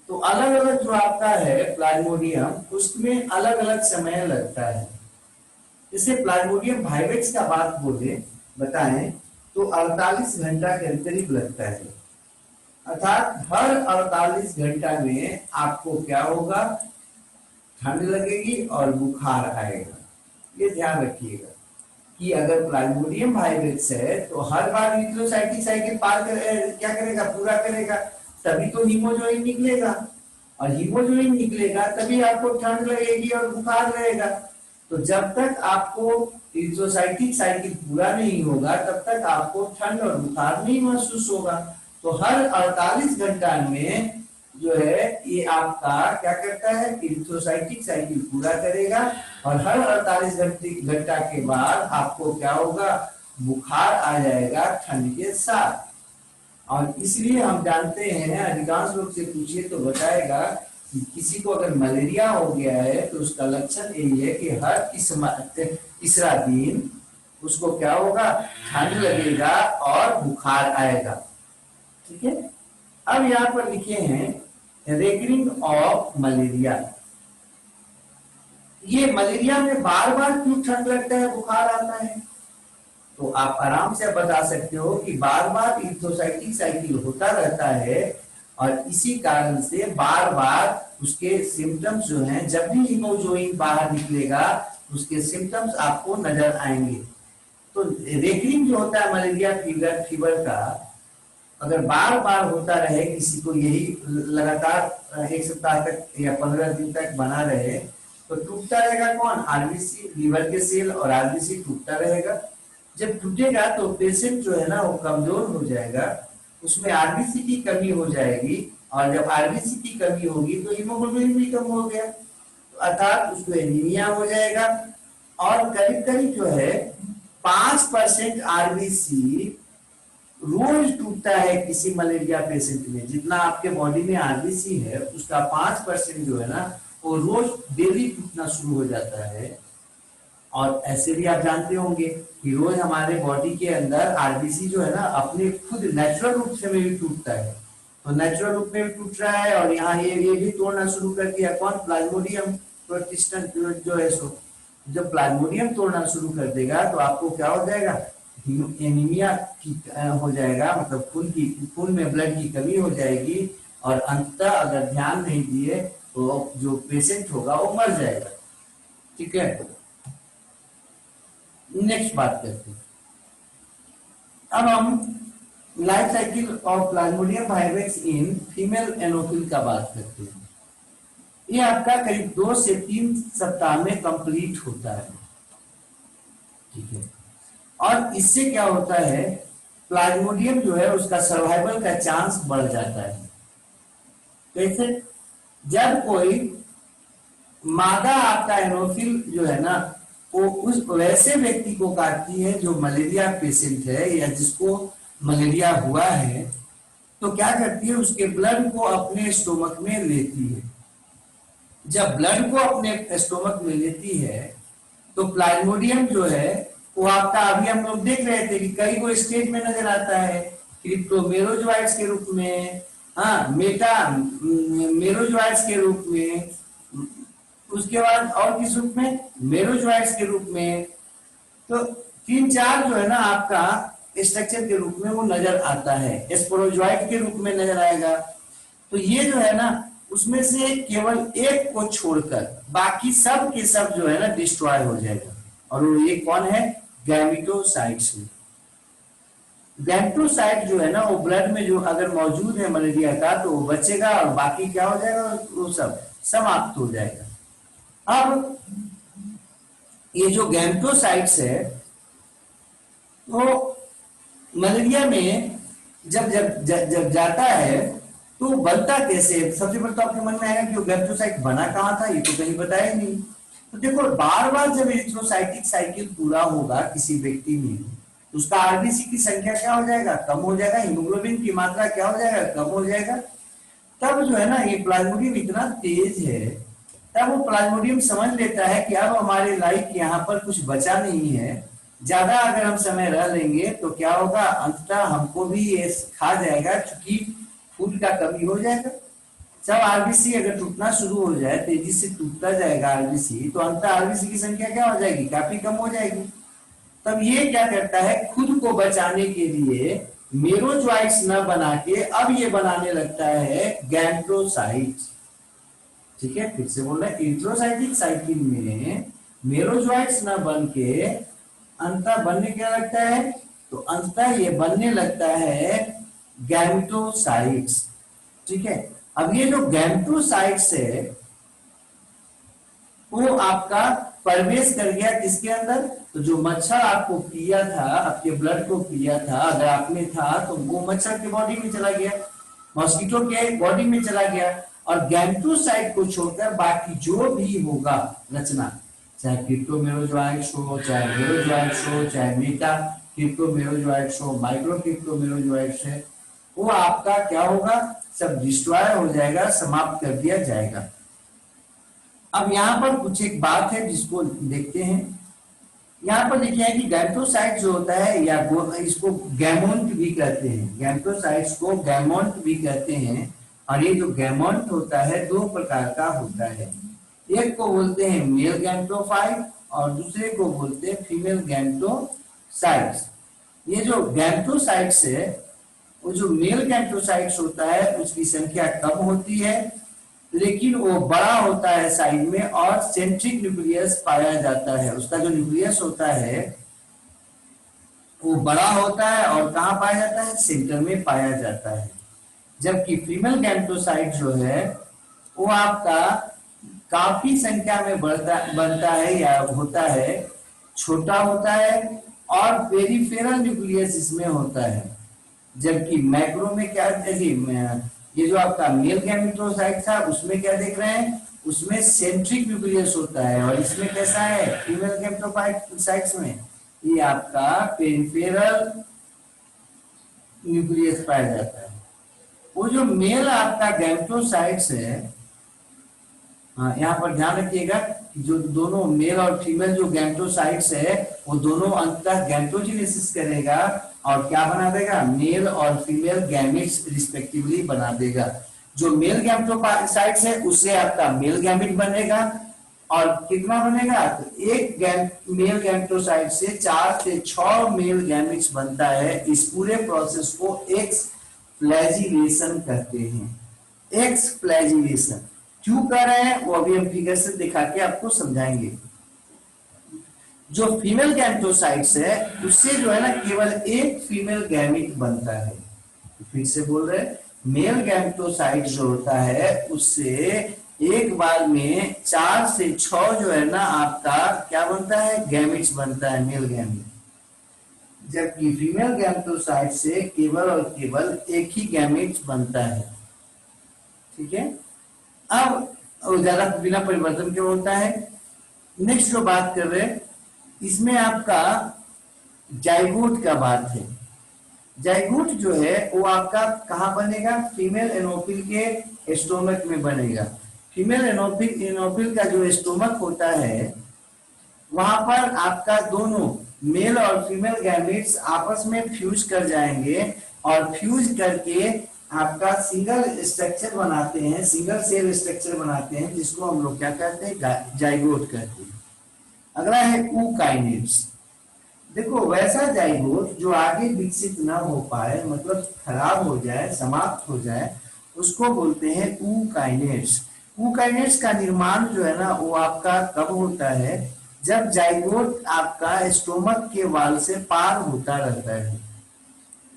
तो अलग अलग जो आपका है प्लाज्मोडियम उसमें अलग अलग समय लगता है। जैसे प्लाज्मोडियम वाइवेक्स का बात बोले बताएं तो 48 घंटा के करीब लगता है, अर्थात हर 48 घंटा में आपको क्या होगा, ठंड लगेगी और बुखार आएगा। ये ध्यान रखिएगा कि अगर प्लाज्मोडियम वाइवेक्स है तो हर बार एरिथ्रोसाइटिक साइकिल क्या करेगा, पूरा करेगा, तभी तो हीमोजोइन निकलेगा, और हीमोजोइन निकलेगा तभी आपको ठंड लगेगी और बुखार रहेगा। तो जब तक आपको एरिथ्रोसाइटिक साइकिल पूरा नहीं होगा तब तक आपको ठंड और बुखार नहीं महसूस होगा। तो हर 48 घंटा में जो है ये आपका क्या करता है, एरिथ्रोसाइटिक साइकिल पूरा करेगा, और हर 48 घंटा के बाद आपको क्या होगा, बुखार आ जाएगा ठंड के साथ। और इसलिए हम जानते हैं, अधिकांश लोग से पूछिए तो बताएगा कि किसी को अगर मलेरिया हो गया है तो उसका लक्षण यही है कि हर तीसरा दिन उसको क्या होगा, ठंड लगेगा और बुखार आएगा। ठीक है, अब यहाँ पर लिखे हैं रेकरिंग ऑफ मलेरिया। ये मलेरिया में बार बार क्यों ठंड लगता है, बुखार आता है, तो आप आराम से बता सकते हो कि बार बार एरिथ्रोसाइटिक साइकिल होता रहता है, और इसी कारण से बार बार उसके सिम्टम्स जो हैं, जब भी हीमोजोइन बाहर निकलेगा उसके सिम्टम्स आपको नजर आएंगे। तो रेकरिंग जो होता है मलेरिया फीवर का, अगर बार बार होता रहे किसी को, यही लगातार एक सप्ताह तक या 15 दिन तक बना रहे, तो टूटता रहेगा कौन, आरबीसी, लीवर के सेल और आरबीसी टूटता रहेगा। जब टूटेगा तो पेशेंट जो है ना वो कमजोर हो जाएगा, उसमें आरबीसी की कमी हो जाएगी, और जब आरबीसी की कमी होगी तो हीमोग्लोबिन भी कम हो गया, तो अर्थात उसको एनीमिया हो जाएगा। और करीब करीब जो है 5% आरबीसी रोज टूटता है किसी मलेरिया पेशेंट में। जितना आपके बॉडी में आरबीसी है उसका 5% जो है ना वो रोज डेली टूटना शुरू हो जाता है। और ऐसे भी आप जानते होंगे कि रोज हमारे बॉडी के अंदर आरबीसी जो है ना अपने खुद नेचुरल रूप से में भी टूटता है, तो नेचुरल रूप में भी टूट रहा है, और यहाँ ये भी तोड़ना शुरू कर दिया, कौन, प्लाज्मोडियम प्रोटिस्टेंट जो है सो। जब प्लाज्मोडियम तोड़ना शुरू कर देगा तो आपको क्या हो जाएगा, एनीमिया की हो जाएगा, मतलब खून में ब्लड की कमी हो जाएगी, और अंततः अगर ध्यान नहीं दिए तो जो पेशेंट होगा वो मर जाएगा। ठीक है, नेक्स्ट बात करते हैं। अब हम life cycle of Plasmodium vivax in female Anopheles का बात करते हैं। ये आपका करीब 2 से 3 सप्ताह में कंप्लीट होता है। ठीक है, और इससे क्या होता है, प्लाज्मोडियम जो है उसका सर्वाइवल का चांस बढ़ जाता है। कैसे, जब कोई मादा आपका एनोफिल जो है ना वो उस वैसे व्यक्ति को काटती है जो मलेरिया पेशेंट है या जिसको मलेरिया हुआ है, तो क्या करती है, उसके ब्लड को अपने स्टोमक में लेती है। जब ब्लड को अपने स्टोमक में लेती है तो प्लाज्मोडियम जो है वो आपका, अभी हम लोग देख रहे थे कि कई को स्टेज में नजर आता है, क्रिप्टोमेरोजोइट्स के रूप में, हाँ, मेटा मेरोजोइट्स के रूप में, उसके बाद और किस रूप में, मेरोजोइट्स के रूप में। तो 3-4 जो है ना आपका स्ट्रक्चर के रूप में वो नजर आता है, स्पोरोजोइट के रूप में नजर आएगा। तो ये जो है ना उसमें से केवल एक को छोड़कर बाकी सब के सब जो है ना डिस्ट्रॉय हो जाएगा, और वो ये कौन है, गैमेटोसाइट्स। गैमेटोसाइट जो है ना वो ब्लड में जो अगर मौजूद है मलेरिया का तो वो बचेगा, और बाकी क्या हो जाएगा, वो सब समाप्त हो जाएगा। अब ये जो गैमेटोसाइट्स है वो मलेरिया में जब जब जब, जब जाता है तो बनता कैसे है? सबसे पहले तो आपके मन में आएगा कि वो गैमेटोसाइट बना कहाँ था, ये तो कहीं बताया नहीं। तो देखो बार बार जब एरिथ्रोसाइटिक साइकिल पूरा होगा किसी व्यक्ति में, तो उसका आरबीसी की संख्या क्या हो जाएगा, कम हो जाएगा, हीमोग्लोबिन की मात्रा क्या हो जाएगा, कम हो जाएगा। तब जो है ना ये प्लाज्मोडियम इतना तेज है, तब वो प्लाज्मोडियम समझ लेता है कि अब हमारे लाइफ यहाँ पर कुछ बचा नहीं है, ज्यादा अगर हम समय रह लेंगे तो क्या होगा, अंततः हमको भी ये खा जाएगा, क्योंकि फूड का कमी हो जाएगा। जब आरबीसी अगर टूटना शुरू हो जाए, तेजी से टूटता जाएगा आरबीसी, तो अंततः आरबीसी की संख्या क्या हो जाएगी, काफी कम हो जाएगी। तब ये क्या करता है, खुद को बचाने के लिए मेरोजॉइट्स न बना के अब ये बनाने लगता है गैमेटोसाइट्स। ठीक है, फिर से बोल रहे हैं, एरिथ्रोसाइटिक साइकिल में मेरोजॉइट्स न बन के अंततः बनने क्या लगता है, तो अंततः ये बनने लगता है गैमेटोसाइट्स। ठीक है, अब ये जो गैमेटोसाइट्स है वो आपका प्रवेश कर गया किसके अंदर, तो जो मच्छर आपको पिया था, आपके ब्लड को पिया था, अगर आप में था तो वो मच्छर के बॉडी में चला गया, मॉस्किटो के बॉडी में चला गया, और गैमेटोसाइट को छोड़कर बाकी जो भी होगा रचना, चाहे क्रिप्टोमेरोजोइट्स हो, चाहे मेरोजोइट्स हो, चाहे मेटा क्रिप्टोमेरोजोइट्स हो, माइक्रो क्रिप्टोमेरोजोइट्स है, वो आपका क्या होगा, सब डिस्ट्रॉय हो जाएगा, समाप्त कर दिया जाएगा। अब यहाँ पर कुछ एक बात है जिसको देखते हैं। यहाँ पर लिखा है कि गैमेटोसाइट जो होता है, या इसको गैमोन्ट भी कहते हैं, गैमेटोसाइट्स को गैमोन्ट भी कहते हैं। और ये जो गैमोन्ट होता है दो प्रकार का होता है, एक को बोलते हैं मेल गैमेटोफाइट और दूसरे को बोलते हैं फीमेल गैमेटोसाइट्स। ये जो गैमेटोसाइट्स है, वो जो मेल गैमेटोसाइट्स होता है उसकी संख्या कम होती है, लेकिन वो बड़ा होता है साइड में, और सेंट्रिक न्यूक्लियस पाया जाता है, उसका जो न्यूक्लियस होता है वो बड़ा होता है, और कहाँ पाया जाता है, सेंटर में पाया जाता है। जबकि फीमेल गैमेटोसाइट जो है वो आपका काफी संख्या में बनता है या होता है, छोटा होता है, और पेरिफेरल न्यूक्लियस इसमें होता है। जबकि मैक्रो में क्या, ये जो आपका मेल गैमेटोसाइट था उसमें क्या देख रहे हैं, उसमें सेंट्रिक न्यूक्लियस होता है, और इसमें कैसा है, फीमेल गैमेटोसाइट्स में ये आपका पेरिफेरल न्यूक्लियस पाया जाता है। वो जो मेल आपका गैमेटोसाइट्स है, हाँ यहाँ पर ध्यान रखिएगा, जो दोनों मेल और फीमेल जो गैमेटोसाइट्स है वो दोनों अंततः गैमेटोजेनेसिस करेगा, और क्या बना देगा, मेल और फीमेल गैमेट्स रिस्पेक्टिवली बना देगा। जो मेल गैमेटोसाइट्स है उससे आपका मेल गैमेट बनेगा, और कितना बनेगा, तो एक मेल गैमेटोसाइट से 4 से 6 मेल गैमेट्स बनता है। इस पूरे प्रोसेस को एक्स फ्लैजिलेशन कहते हैं। एक्स फ्लैजिलेशन क्यों कर रहे हैं वो अभी हम फिगर से दिखा के आपको समझाएंगे। जो फीमेल गैमेटोसाइट्स है उससे जो है ना केवल एक फीमेल गैमेट बनता है। फिर से बोल रहे हैं, मेल गैमेटोसाइट जो होता है उससे एक बार में 4 से 6 जो है ना आपका क्या बनता है, गैमेट्स बनता है, मेल गैमेट। जबकि फीमेल गैमेटोसाइट से केवल और केवल एक ही गैमेट बनता है। ठीक है, अब ज्यादा बिना परिवर्तन के होता है। नेक्स्ट जो बात कर रहे हैं इसमें आपका जाइगोट का बात है। जाइगोट जो है वो आपका कहाँ बनेगा, फीमेल एनोफिल के स्टोमक में बनेगा। फीमेल एनोफिल का जो स्टोमक होता है वहां पर आपका दोनों मेल और फीमेल गैमेट्स आपस में फ्यूज कर जाएंगे, और फ्यूज करके आपका सिंगल स्ट्रक्चर बनाते हैं, सिंगल सेल स्ट्रक्चर बनाते हैं, जिसको हम लोग क्या कहते हैं, जाइगोट कहते हैं। अगला है ऊकाइनेट्स। देखो वैसा जाइगोट जो आगे विकसित ना हो पाए, मतलब खराब हो जाए, समाप्त हो जाए, उसको बोलते हैं ऊकाइनेट्स। ऊकाइनेट्स का निर्माण जो है ना वो आपका कब होता है, जब जाइगोट आपका स्टोमक के वाल से पार होता रहता है।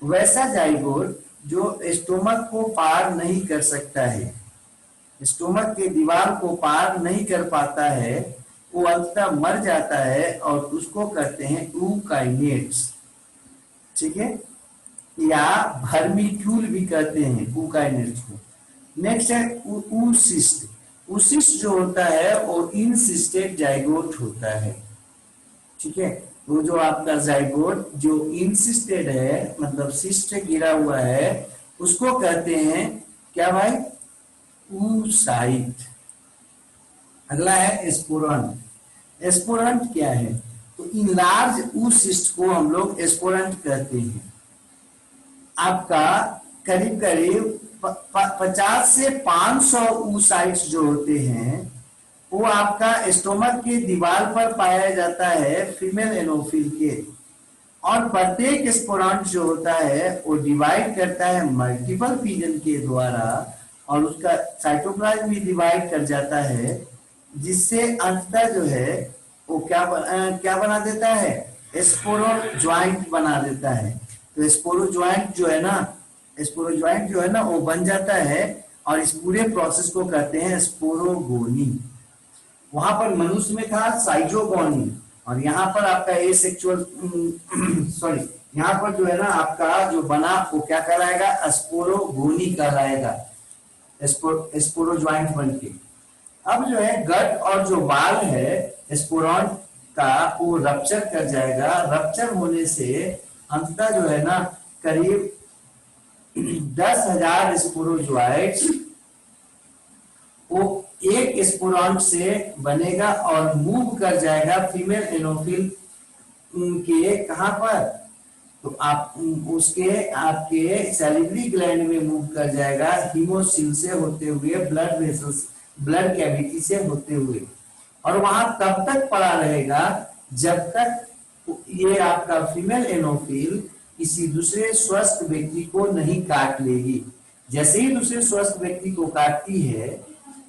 वैसा जाइगोट जो स्टोमक को पार नहीं कर सकता है, स्टोमक के दीवार को पार नहीं कर पाता है, वो अंततः मर जाता है, और उसको कहते हैं ऊकाइनेट्स। ठीक है, या वर्मिक्यूल भी कहते हैं यूकारियोट्स को। नेक्स्ट है oocyst। oocyst जो होता है वो इनसिस्टेड जाइगोट होता है, ठीक है। वो जो आपका जाइगोट जो इनसिस्टेड है, मतलब सिस्ट से गिरा हुआ है, उसको कहते हैं क्या भाई, oocyte। अगला है स्पोरेंट। स्पोरेंट क्या है, तो इनलार्ज oocyst को हम लोग स्पोरेंट कहते हैं। आपका करीब करीब 50 से 500 oocytes जो होते हैं वो आपका स्टोमक के दीवार पर पाया जाता है फीमेल एनोफिल के। और प्रत्येक स्पोरेंट जो होता है वो डिवाइड करता है मल्टीपल पिजन के द्वारा, और उसका साइटोप्लाज्म भी डिवाइड कर जाता है, जिससे अंततः जो है वो क्या बना देता है, स्पोरो ज्वाइंट बना देता है। तो स्पोरो ज्वाइंट जो है ना वो बन जाता है, और इस पूरे प्रोसेस को कहते हैं स्पोरोगोनी। वहां पर मनुष्य में था साइजोगोनी, और यहाँ पर आपका एसेक्सुअल सॉरी, यहाँ पर जो है ना आपका जो बना वो क्या कहलाएगा, स्पोरोगोनी कहलाएगा, स्पोरो ज्वाइंट बनके। अब जो है गट और जो वाल है स्पोरॉन का वो रप्चर कर जाएगा। रप्चर होने से अंततः जो है ना करीब 10,000 स्पोरोजोइट्स वो एक स्पोरॉन से बनेगा और मूव कर जाएगा फीमेल एनोफिल के कहां पर, तो आप उसके आपके सैलिवरी ग्लैंड में मूव कर जाएगा, हीमोसिल से होते हुए ब्लड वेसल्स, ब्लड कैविटी से होते हुए, और वहां तब तक पड़ा रहेगा जब तक ये आपका फीमेल एनोफिल किसी दूसरे स्वस्थ व्यक्ति को नहीं काट लेगी। जैसे ही दूसरे स्वस्थ व्यक्ति को काटती है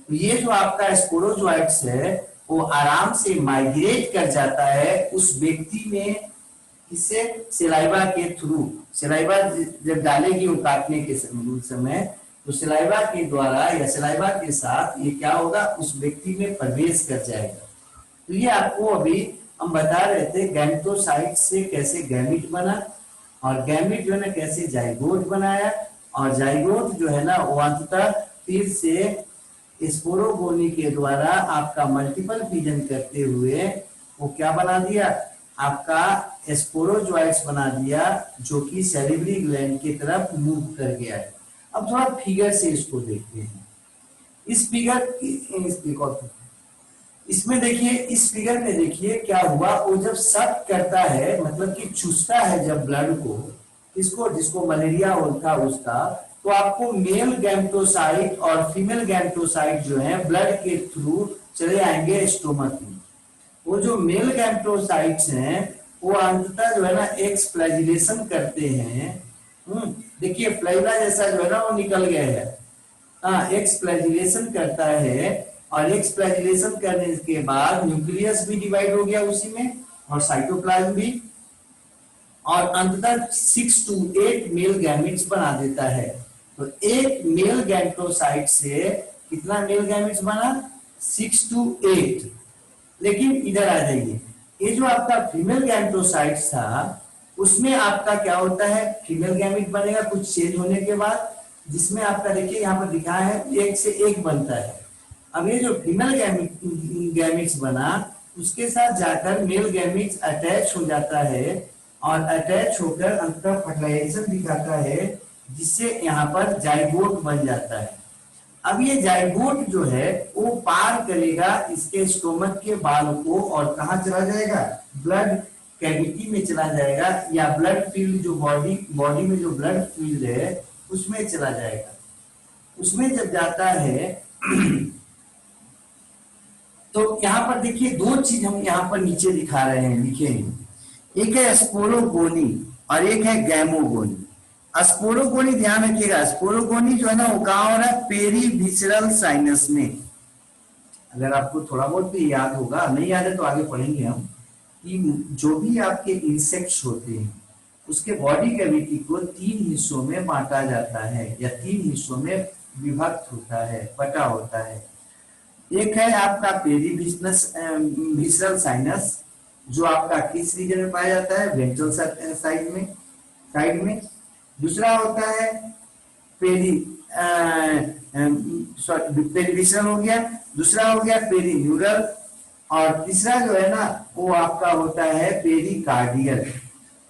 तो ये जो आपका स्पोरोजोइट्स है वो आराम से माइग्रेट कर जाता है उस व्यक्ति में, इससे सिलाइवा के थ्रू, सिलाइवा जब डालेगी वो काटने के समय, तो सिलाइवा के द्वारा या सिलाइवा के साथ ये क्या होगा, उस व्यक्ति में प्रवेश कर जाएगा। तो ये आपको अभी हम बता रहे थे गैमेटोसाइट से कैसे गैमिट बना, और गैमिट जो है ना कैसे जाइगोट बनाया, और जाइगोट जो है ना वो अंततः फिर से स्पोरोगोनी के द्वारा आपका मल्टीपल फिजन करते हुए वो क्या बना दिया, आपका स्पोरोजोइट्स बना दिया, जो कि सैलिवरी ग्लैंड की तरफ मूव कर गया है। अब थोड़ा फिगर से इसको देखते हैं। इस फिगर इसमें देखिए, इस फिगर में देखिए क्या हुआ, वो जब सक करता है मतलब कि चूसता है जब ब्लड को, किसको, जिसको मलेरिया होता है उसका, तो आपको मेल गैमेटोसाइट और फीमेल गैमेटोसाइट जो है ब्लड के थ्रू चले आएंगे स्टोमक में। वो जो मेल गैमेटोसाइट्स हैं वो अंततः जो है ना एक्सप्लैजिलेशन करते हैं। देखिए फ्लैजिला जैसा जो है ना वो निकल गया है, हाँ एक्सप्लैजिलेशन करता है, और एक्सप्लैजिलेशन करने के बाद न्यूक्लियस भी डिवाइड हो गया उसी में, और साइटोप्लाज्म भी, और अंततः 6 to 8 मेल गैमेट्स बना देता है। तो एक मेल गैमेटोसाइट से कितना मेल गैमेट्स बना, 6 to 8। लेकिन इधर आ जाइए, ये जो आपका फीमेल गैमेटोसाइट था उसमें आपका क्या होता है, फीमेल गैमेट बनेगा कुछ चेंज होने के बाद, जिसमें आपका देखिए यहाँ पर दिखा है 1 से 1 बनता है। अब ये जो फीमेल गैमेट्स बना उसके साथ जाकर मेल गैमेट्स अटैच हो जाता है, और अटैच होकर अंततः फर्टिलाइजेशन दिखाता है, जिससे यहाँ पर जाइगोट बन जाता है। अब ये जाइगोट जो है वो पार करेगा इसके स्टोमक के बाल को, और कहाँ चला जाएगा, ब्लड कैविटी में चला जाएगा, या ब्लड फील्ड जो बॉडी में जो ब्लड फील्ड है उसमें चला जाएगा। उसमें जब जाता है तो यहाँ पर देखिए दो चीज हम यहाँ पर नीचे दिखा रहे हैं, लिखे हैं, एक है स्पोरोगोनी और एक है गैमोगोनी। स्पोरोगोनी ध्यान रखिएगा, स्पोरोगोनी जो है ना वो कहाँ हो रहा है, पेरीविसरल साइनस में। अगर आपको थोड़ा बहुत भी याद होगा, नहीं याद है तो आगे पढ़ेंगे हम, कि जो भी आपके इंसेक्ट्स होते हैं उसके बॉडी कैविटी को 3 हिस्सों में बांटा जाता है, या 3 हिस्सों में विभक्त होता है, बटा होता है। एक है आपका पेरीविसरल साइनस, जो आपका किस रीजन में पाया जाता है, वेंट्रल साइड में। दूसरा होता है पेरी पेरिविसरल हो गया, दूसरा हो गया पेरी न्यूरल, और तीसरा जो है ना वो आपका होता है पेरिकार्डियल।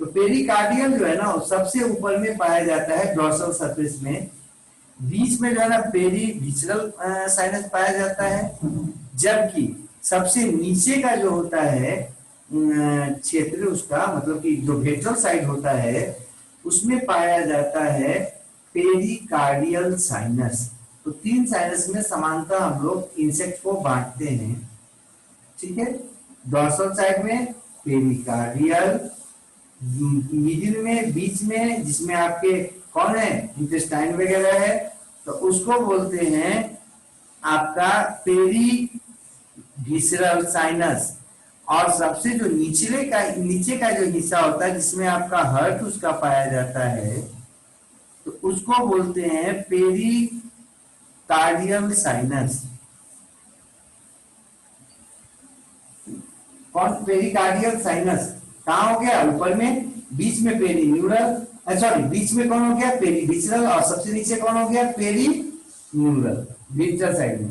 तो पेरिकार्डियल जो है ना सबसे ऊपर में पाया जाता है डोर्सल सरफेस में, बीच में जो है ना पेरिविसरल साइनस पाया जाता है, जबकि सबसे नीचे का जो होता है क्षेत्र उसका मतलब कि जो वेंट्रल साइड होता है उसमें पाया जाता है पेरिकार्डियल साइनस। तो तीन साइनस में समानता हम लोग इंसेक्ट को बांटते हैं, ठीक है। डोर्सल साइड में पेरिकार्डियल, मिडिल में बीच में जिसमें आपके कौन है इंटेस्टाइन वगैरह है तो उसको बोलते हैं आपका पेरिविसरल साइनस, और सबसे जो नीचे का जो हिस्सा होता है जिसमें आपका हर्ट उसका पाया जाता है तो उसको बोलते हैं पेरिकार्डियल साइनस। कौन पेरिकार्डियल साइनस कहाँ हो गया ऊपर में, बीच में पेरीन्यूरल, सॉरी बीच में कौन हो गया पेरिविसरल, और सबसे नीचे कौन हो गया पेरीन्यूरल वेंट्रल साइड में।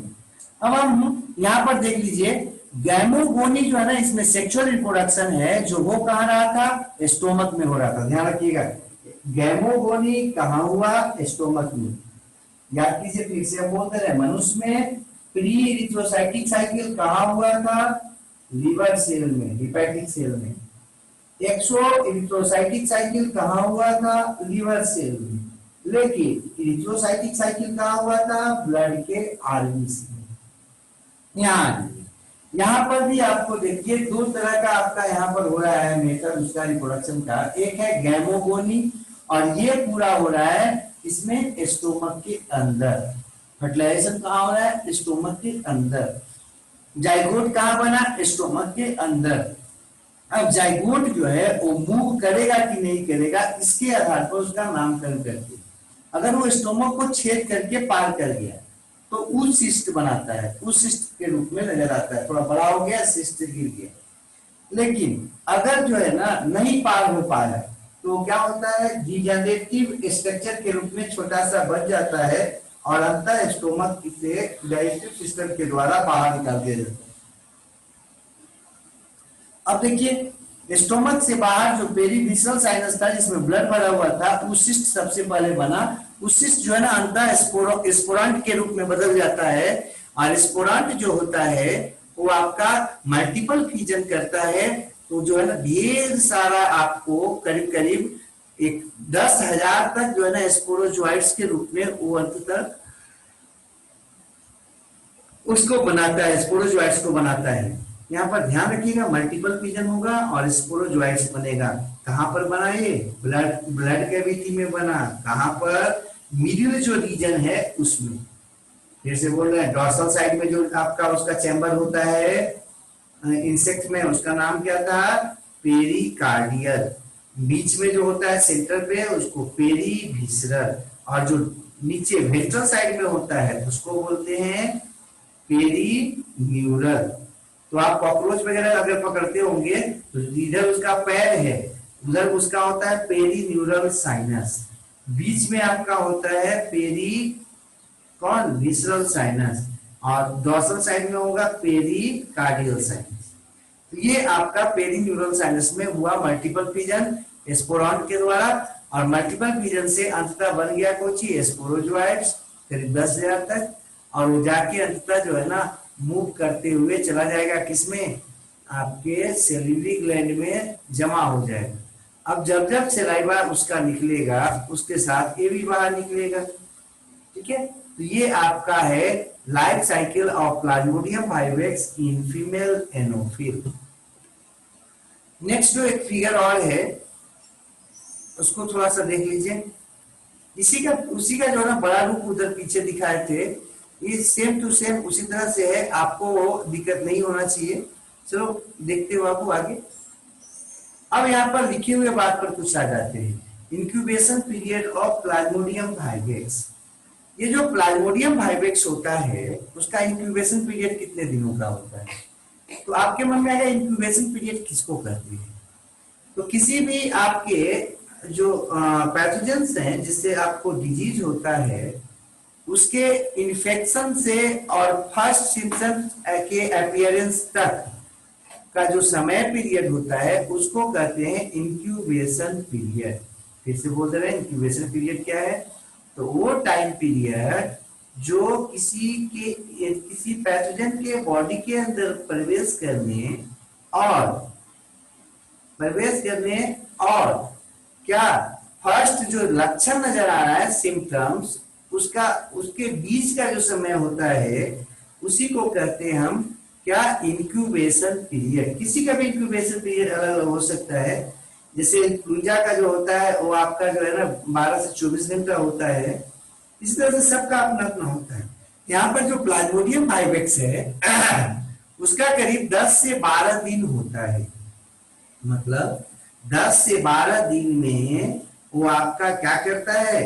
अब हम यहाँ पर देख लीजिए गैमोगोनी जो है ना इसमें सेक्सुअल रिप्रोडक्शन है जो वो कहाँ रहा था, स्टोमक में हो रहा था। ध्यान रखिएगा गैमोगोनी कहाँ हुआ, स्टोमक में। याद कीजिए फिर से हम बोलते रहे मनुष्य में प्री इरिथ्रोसाइटिक साइकिल कहाँ हुआ था, लीवर सेल में, हिपैटिक सेल में। एक्सो इरिथ्रोसाइटिक साइकिल कहाँ हुआ था, लीवर सेल में, लेकिन इरिथ्रोसाइटिक साइकिल कहाँ हुआ था, ब्लड के आरबीसी में। यहाँ पर भी आपको देखिए दो तरह का आपका यहाँ पर हो रहा है मेथड उसका रिप्रोडक्शन का, एक है गैमोगोनी और ये पूरा हो रहा है इसमें स्टोमक के अंदर। फर्टिलाइजेशन कहाँ हो रहा है, स्टोमक के अंदर। जाइगोट कहाँ बना, स्टोमक के अंदर। अब जाइगोट जो है वो मूव करेगा कि नहीं करेगा इसके आधार पर उसका नामकरण करते हैं। अगर वो स्टोमक को छेद करके पार कर गया तो ऊसिस्ट बनाता है, ऊसिस्ट के रूप में नजर आता है, थोड़ा बड़ा हो गया सिस्ट गिर गया। लेकिन अगर जो है ना नहीं पार हो पाया तो क्या होता है, डिजेनरेटिव स्ट्रक्चर के रूप में छोटा सा बच जाता है और अंतः स्टोमक से डाइजेस्टिव सिस्टम के द्वारा बाहर निकाल दिया जाता है। अब देखिए स्टोमक से बाहर जो पेरिविसरल साइनस था जिसमें ब्लड भरा हुआ था ऊसिस्ट सबसे पहले बना। ऊसिस्ट जो है ना अंतः स्पोरांट के रूप में बदल जाता है, और स्पोरांट जो होता है वो आपका मल्टीपल फ्यूजन करता है। तो जो है ना ढेर सारा आपको करीब करीब 10,000 तक जो है ना स्पोरोजोइट्स के रूप में वो अंततः उसको बनाता है, स्पोरोजोइट्स को बनाता है। यहाँ पर ध्यान रखिएगा मल्टीपल फ्यूजन होगा और स्पोरोजोइट्स बनेगा। कहां पर बना ये, ब्लड कैविटी में बना। कहां पर, मिडिल जो रीजन है उसमें। फिर से बोल रहे हैं डोर्सल साइड में जो आपका उसका चैम्बर होता है इंसेक्ट में उसका नाम क्या था, पेरिकार्डियल। बीच में जो होता है सेंटर पे उसको पेरिविसरल, और जो नीचे वेंट्रल साइड में होता है उसको बोलते हैं पेरिन्यूरल। तो आप कॉकरोच वगैरह अगर पकड़ते होंगे तो इधर उसका पैर है, उधर उसका होता है पेरिन्यूरल साइनस, बीच में आपका होता है विसरल साइनस, और डोर्सल साइड में होगा पेरिकार्डियल साइनस। तो ये आपका पेरिन्यूरल साइनस में हुआ मल्टीपल फ्यूजन स्पोरॉन के द्वारा, और मल्टीपल फ्यूजन से अंततः बन गया कोची स्पोरोजोइट्स करीब 10,000 तक, और वो जाके अंततः जो है ना मूव करते हुए चला जाएगा किसमें, आपके सेल्यूलरी ग्लैंड में जमा हो जाएगा। अब जब जब सेलाइवा उसका निकलेगा उसके साथ ये भी बाहर निकलेगा, ठीक है। तो ये आपका है life cycle of Plasmodium vivax in female Anopheles. Next जो एक फिगर और है उसको थोड़ा सा देख लीजिए। उसी का जो है ना बड़ा रूप उधर पीछे दिखाए थे, ये सेम टू सेम उसी तरह से है, आपको दिक्कत नहीं होना चाहिए। चलो देखते हो आपको आगे। अब यहाँ पर लिखे हुए बात पर कुछ आ जाते हैं, incubation period of Plasmodium vivax. ये जो प्लाज्मोडियम वाइवेक्स होता है उसका इंक्यूबेशन पीरियड कितने दिनों का होता है, तो आपके मन में आएगा इंक्यूबेशन पीरियड किसको कहते हैं। तो किसी भी आपके जो पैथोजेंस हैं जिससे आपको डिजीज होता है, उसके इन्फेक्शन से और फर्स्ट सिम्पटम्स के अपीयरेंस तक का जो समय पीरियड होता है उसको कहते हैं इंक्यूबेशन पीरियड। फिर से बोल रहे हैं, इंक्यूबेशन पीरियड क्या है? तो वो टाइम पीरियड जो किसी पैथोजन के बॉडी के अंदर और प्रवेश करने और क्या फर्स्ट जो लक्षण नजर आ रहा है सिम्टम्स, उसका उसके बीच का जो समय होता है उसी को कहते हैं हम क्या? Incubation period. किसी का भी इंक्यूबेशन पीरियड अलग अलग हो सकता है। जैसे इन्फ्लुएंजा का जो होता है वो आपका जो है ना 12 से 24 घंटा होता है। इस तरह से सबका अपना अपना होता है। यहाँ पर जो प्लाज्मोडियम वाइवेक्स है उसका करीब 10 से 12 दिन होता है। मतलब 10 से 12 दिन में वो आपका क्या करता है?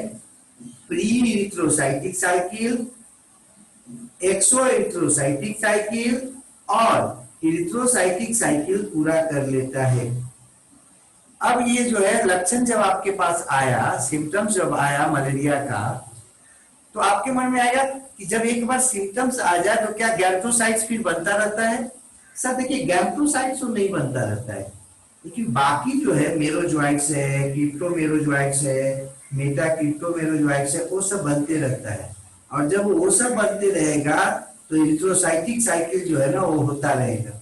प्री इरिथ्रोसाइटिक साइकिल, एक्सो इरिथ्रोसाइटिक साइकिल और इरिथ्रोसाइटिक साइकिल पूरा कर लेता है। अब ये जो है लक्षण जब आपके पास आया, सिम्टम्स जब आया मलेरिया का, तो आपके मन में आएगा कि जब एक बार सिम्टम्स आ जाए तो क्या गैम्प्रोसाइट्स फिर बनता रहता है? सर देखिए, गैम्प्रोसाइट्स तो नहीं बनता रहता है, लेकिन बाकी जो है मेरोजोइट्स है, क्रिप्टोमेरोजोइट्स है, मेटा क्रिप्टोमेरोजोइट्स है, वो सब बनते रहता है। और जब वो सब बनते रहेगा तो इरिथ्रोसाइटिक साइकिल जो है ना वो होता रहेगा।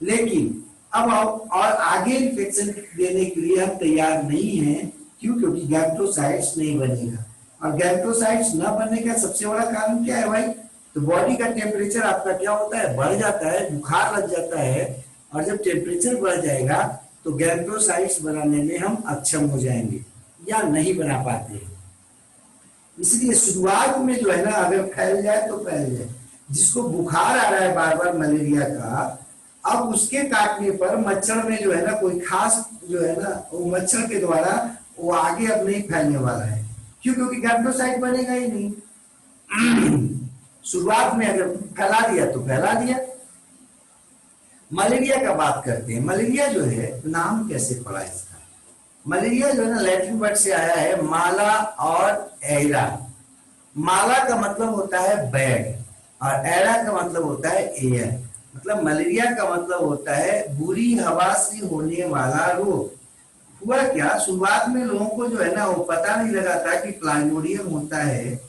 लेकिन अब और आगे इन्फेक्शन देने के लिए हम तैयार नहीं है। क्यों? क्योंकि गैम्प्रोसाइट्स नहीं बनेगा। और गैम्प्रोसाइट्स न बनने का सबसे बड़ा कारण क्या है भाई? तो बॉडी का टेम्परेचर आपका क्या होता है? बढ़ जाता है, बुखार लग जाता है। और जब टेम्परेचर बढ़ जाएगा तो गैम्प्रोसाइट्स बनाने में हम अक्षम हो जाएंगे या नहीं बना पाते हैं। इसलिए शुरुआत में जो है ना अगर फैल जाए तो फैल जाए। जिसको बुखार आ रहा है बार बार मलेरिया का, अब उसके काटने पर मच्छर में जो है ना कोई खास जो है ना वो मच्छर के द्वारा वो आगे अब नहीं फैलने वाला है। क्यों? क्योंकि गैम्प्रोसाइट बनेगा ही नहीं। शुरुआत में अगर फैला दिया तो फैला दिया। मलेरिया का बात करते हैं। मलेरिया जो है नाम कैसे पड़ा इसका? मलेरिया जो है ना लैटिन वर्ड से आया है, माला और एरा। माला का मतलब होता है बैड और एरा का मतलब होता है एयर। मतलब मलेरिया का मतलब होता है बुरी हवा से होने वाला रोग। हुआ क्या, शुरुआत में लोगों को जो है ना वो पता नहीं लगा था कि प्लाज्मोडियम होता है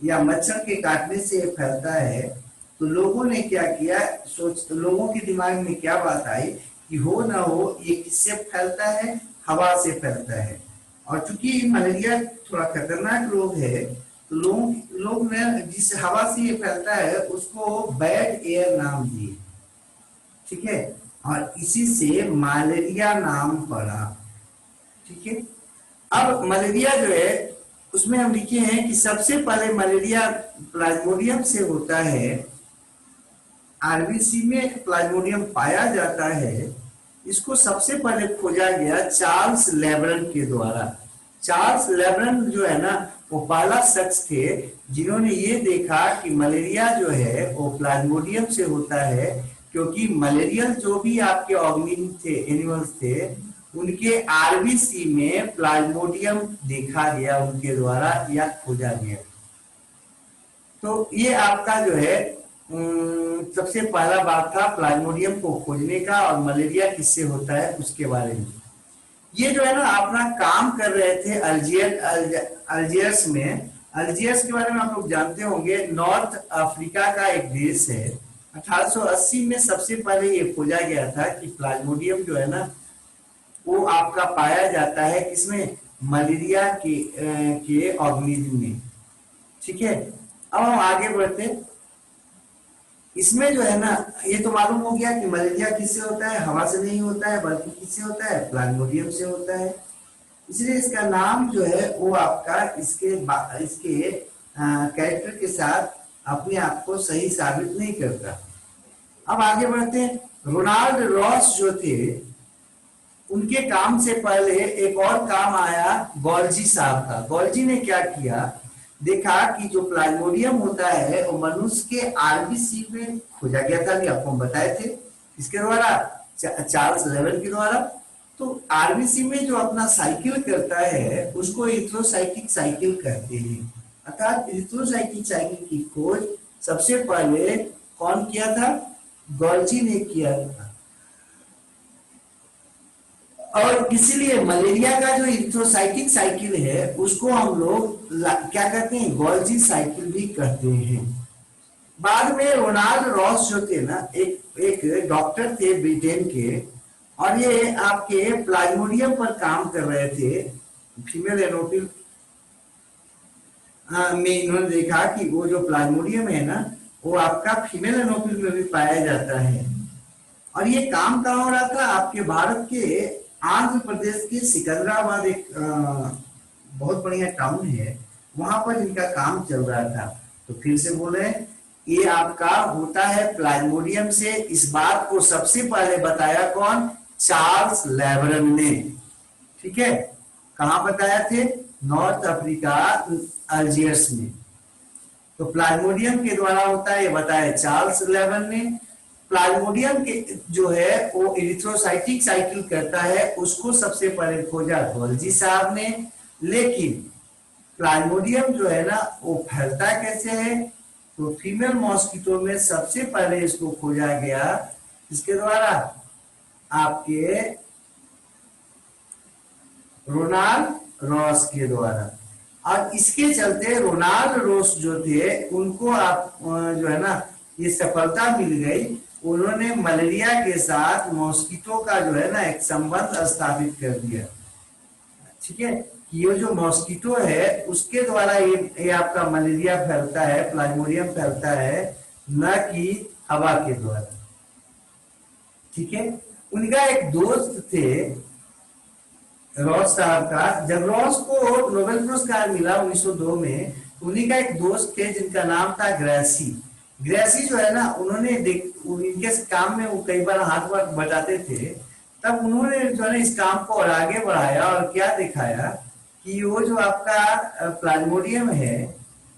या मच्छर के काटने से फैलता है। तो लोगों ने क्या किया, लोगों के दिमाग में क्या बात आई कि हो ना हो ये किससे फैलता है? हवा से फैलता है। और चूंकि मलेरिया थोड़ा खतरनाक रोग है तो लोग ने जिस हवा से ये फैलता है उसको बैड एयर नाम दिए। ठीक है, और इसी से मलेरिया नाम पड़ा। ठीक है, अब मलेरिया जो है उसमें हम लिखे हैं कि सबसे पहले मलेरिया प्लाज्मोडियम से होता है। आरबीसी में प्लाज्मोडियम पाया जाता है। इसको सबसे पहले खोजा गया चार्ल्स लेब्रन के द्वारा। चार्ल्स लेब्रन जो है ना वो पहला शख्स थे जिन्होंने ये देखा कि मलेरिया जो है वो प्लाज्मोडियम से होता है। क्योंकि मलेरियल जो भी आपके ऑर्गेनिज्म थे, एनिमल्स थे, उनके आरबीसी में प्लाज्मोडियम देखा गया उनके द्वारा या खोजा गया। तो ये आपका जो है सबसे पहला बात था प्लाज्मोडियम को खोजने का और मलेरिया किससे होता है उसके बारे में। ये जो है ना अपना काम कर रहे थे अल्जियर्स में। अल्जियर्स के बारे में आप लोग जानते होंगे, नॉर्थ अफ्रीका का एक देश है। 1880 में सबसे पहले ये खोजा गया था कि प्लाज्मोडियम जो है ना वो आपका पाया जाता है किसमें? मलेरिया के ऑर्गेनिज्म में। ठीक है, अब हम आगे बढ़ते। इसमें जो है ना ये तो मालूम हो गया कि मलेरिया किससे होता है? हवा से नहीं होता है, बल्कि किससे होता है? प्लाज्मोडियम से होता है। इसलिए इसका नाम जो है वो आपका इसके कैरेक्टर के साथ अपने आप को सही साबित नहीं करता। अब आगे बढ़ते हैं। रोनाल्ड रॉस जो थे उनके काम से पहले एक और काम आया गॉल्जी साहब का। गॉल्जी ने क्या किया, देखा कि जो प्लाज्मोडियम होता है वो मनुष्य के आरबीसी में खोजा गया था। अभी आपको हम बताए थे इसके द्वारा, चार्ल्स लेब्रन के द्वारा। तो आरबीसी में जो अपना साइकिल करता है उसको इरिथ्रोसाइटिक साइकिल कहते हैं। अर्थात इरिथ्रोसाइटिक साइकिल की खोज सबसे पहले कौन किया था? गोल्जी ने किया था। और इसीलिए मलेरिया का जो इरिथ्रोसाइटिक साइकिल है उसको हम लोग क्या कहते हैं? गोल्जी साइकिल भी कहते हैं। बाद में रोनाल्ड रॉस जो थे ना, एक डॉक्टर थे ब्रिटेन के, और ये आपके प्लाज्मोडियम पर काम कर रहे थे। फीमेल एनोफिल में इन्होंने देखा कि वो जो प्लाज्मोडियम है ना, वो आपका फीमेल एनोफिल में भी पाया जाता है। और ये काम कहाँ हो रहा था? आपके भारत के आंध्र प्रदेश के सिकंदराबाद, एक बहुत बढ़िया टाउन है, वहां पर इनका काम चल रहा था। तो फिर से बोले, ये आपका होता है प्लाज्मोडियम से। इस बात को सबसे पहले बताया कौन? चार्ल्स लेबरन ने। ठीक है, कहां बताया थे? नॉर्थ अफ्रीका, अल्जियर्स में। तो प्लाज्मोडियम के द्वारा होता है, ये बताया चार्ल्स लेबरन ने। प्लाज्मोडियम के जो है वो इरिथ्रोसाइटिक साइकिल करता है, उसको सबसे पहले खोजा गोल्जी साहब ने। लेकिन प्लाज्मोडियम जो है ना, वो फैलता कैसे है? तो फीमेल मॉस्किटो में सबसे पहले इसको खोजा गया, इसके द्वारा आपके रोनाल्ड रॉस के द्वारा। और इसके चलते रोनाल्ड रॉस जो थे उनको आप जो है ना, ये सफलता मिल गई। उन्होंने मलेरिया के साथ मॉस्किटो का जो है ना एक संबंध स्थापित कर दिया। ठीक है, ये जो मॉस्किटो है उसके द्वारा ये आपका मलेरिया फैलता है, प्लाज्मोडियम फैलता है, न कि हवा के द्वारा। ठीक है, उनका एक दोस्त थे रॉस साहब का। जब रॉस को नोबेल पुरस्कार मिला 1902 में, उन्हीं का एक दोस्त थे जिनका नाम था ग्रेसी। ग्रेसी जो है ना, उन्होंने इनके काम में वो कई बार हाथ वर्क बटाते थे। तब उन्होंने जो है इस काम को और आगे बढ़ाया और क्या दिखाया कि वो जो आपका प्लाज्मोडियम है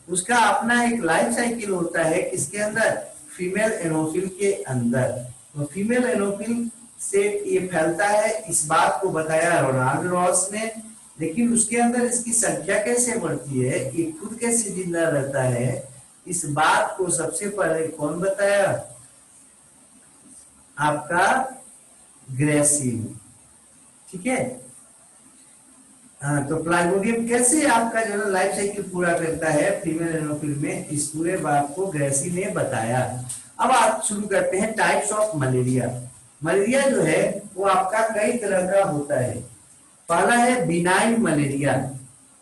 उसका अपना एक लाइफ साइकिल होता है। किसके अंदर? फीमेल एनोफिल के अंदर। तो फीमेल एनोफिल से ये फैलता है, इस बात को बताया रोनाल्ड रॉस ने। लेकिन उसके अंदर इसकी संख्या कैसे बढ़ती है, ये खुद कैसे जिंदा रहता है, इस बात को सबसे पहले कौन बताया? आपका ग्रेसी। ठीक है, तो प्लाज्मोडियम कैसे आपका जो है लाइफ साइकिल पूरा करता है फीमेल एनोफिल में, इस पूरे बात को ग्रेसी ने बताया। अब आप शुरू करते हैं टाइप्स ऑफ मलेरिया। मलेरिया जो है वो आपका कई तरह का होता है। पहला है बिनाइन मलेरिया।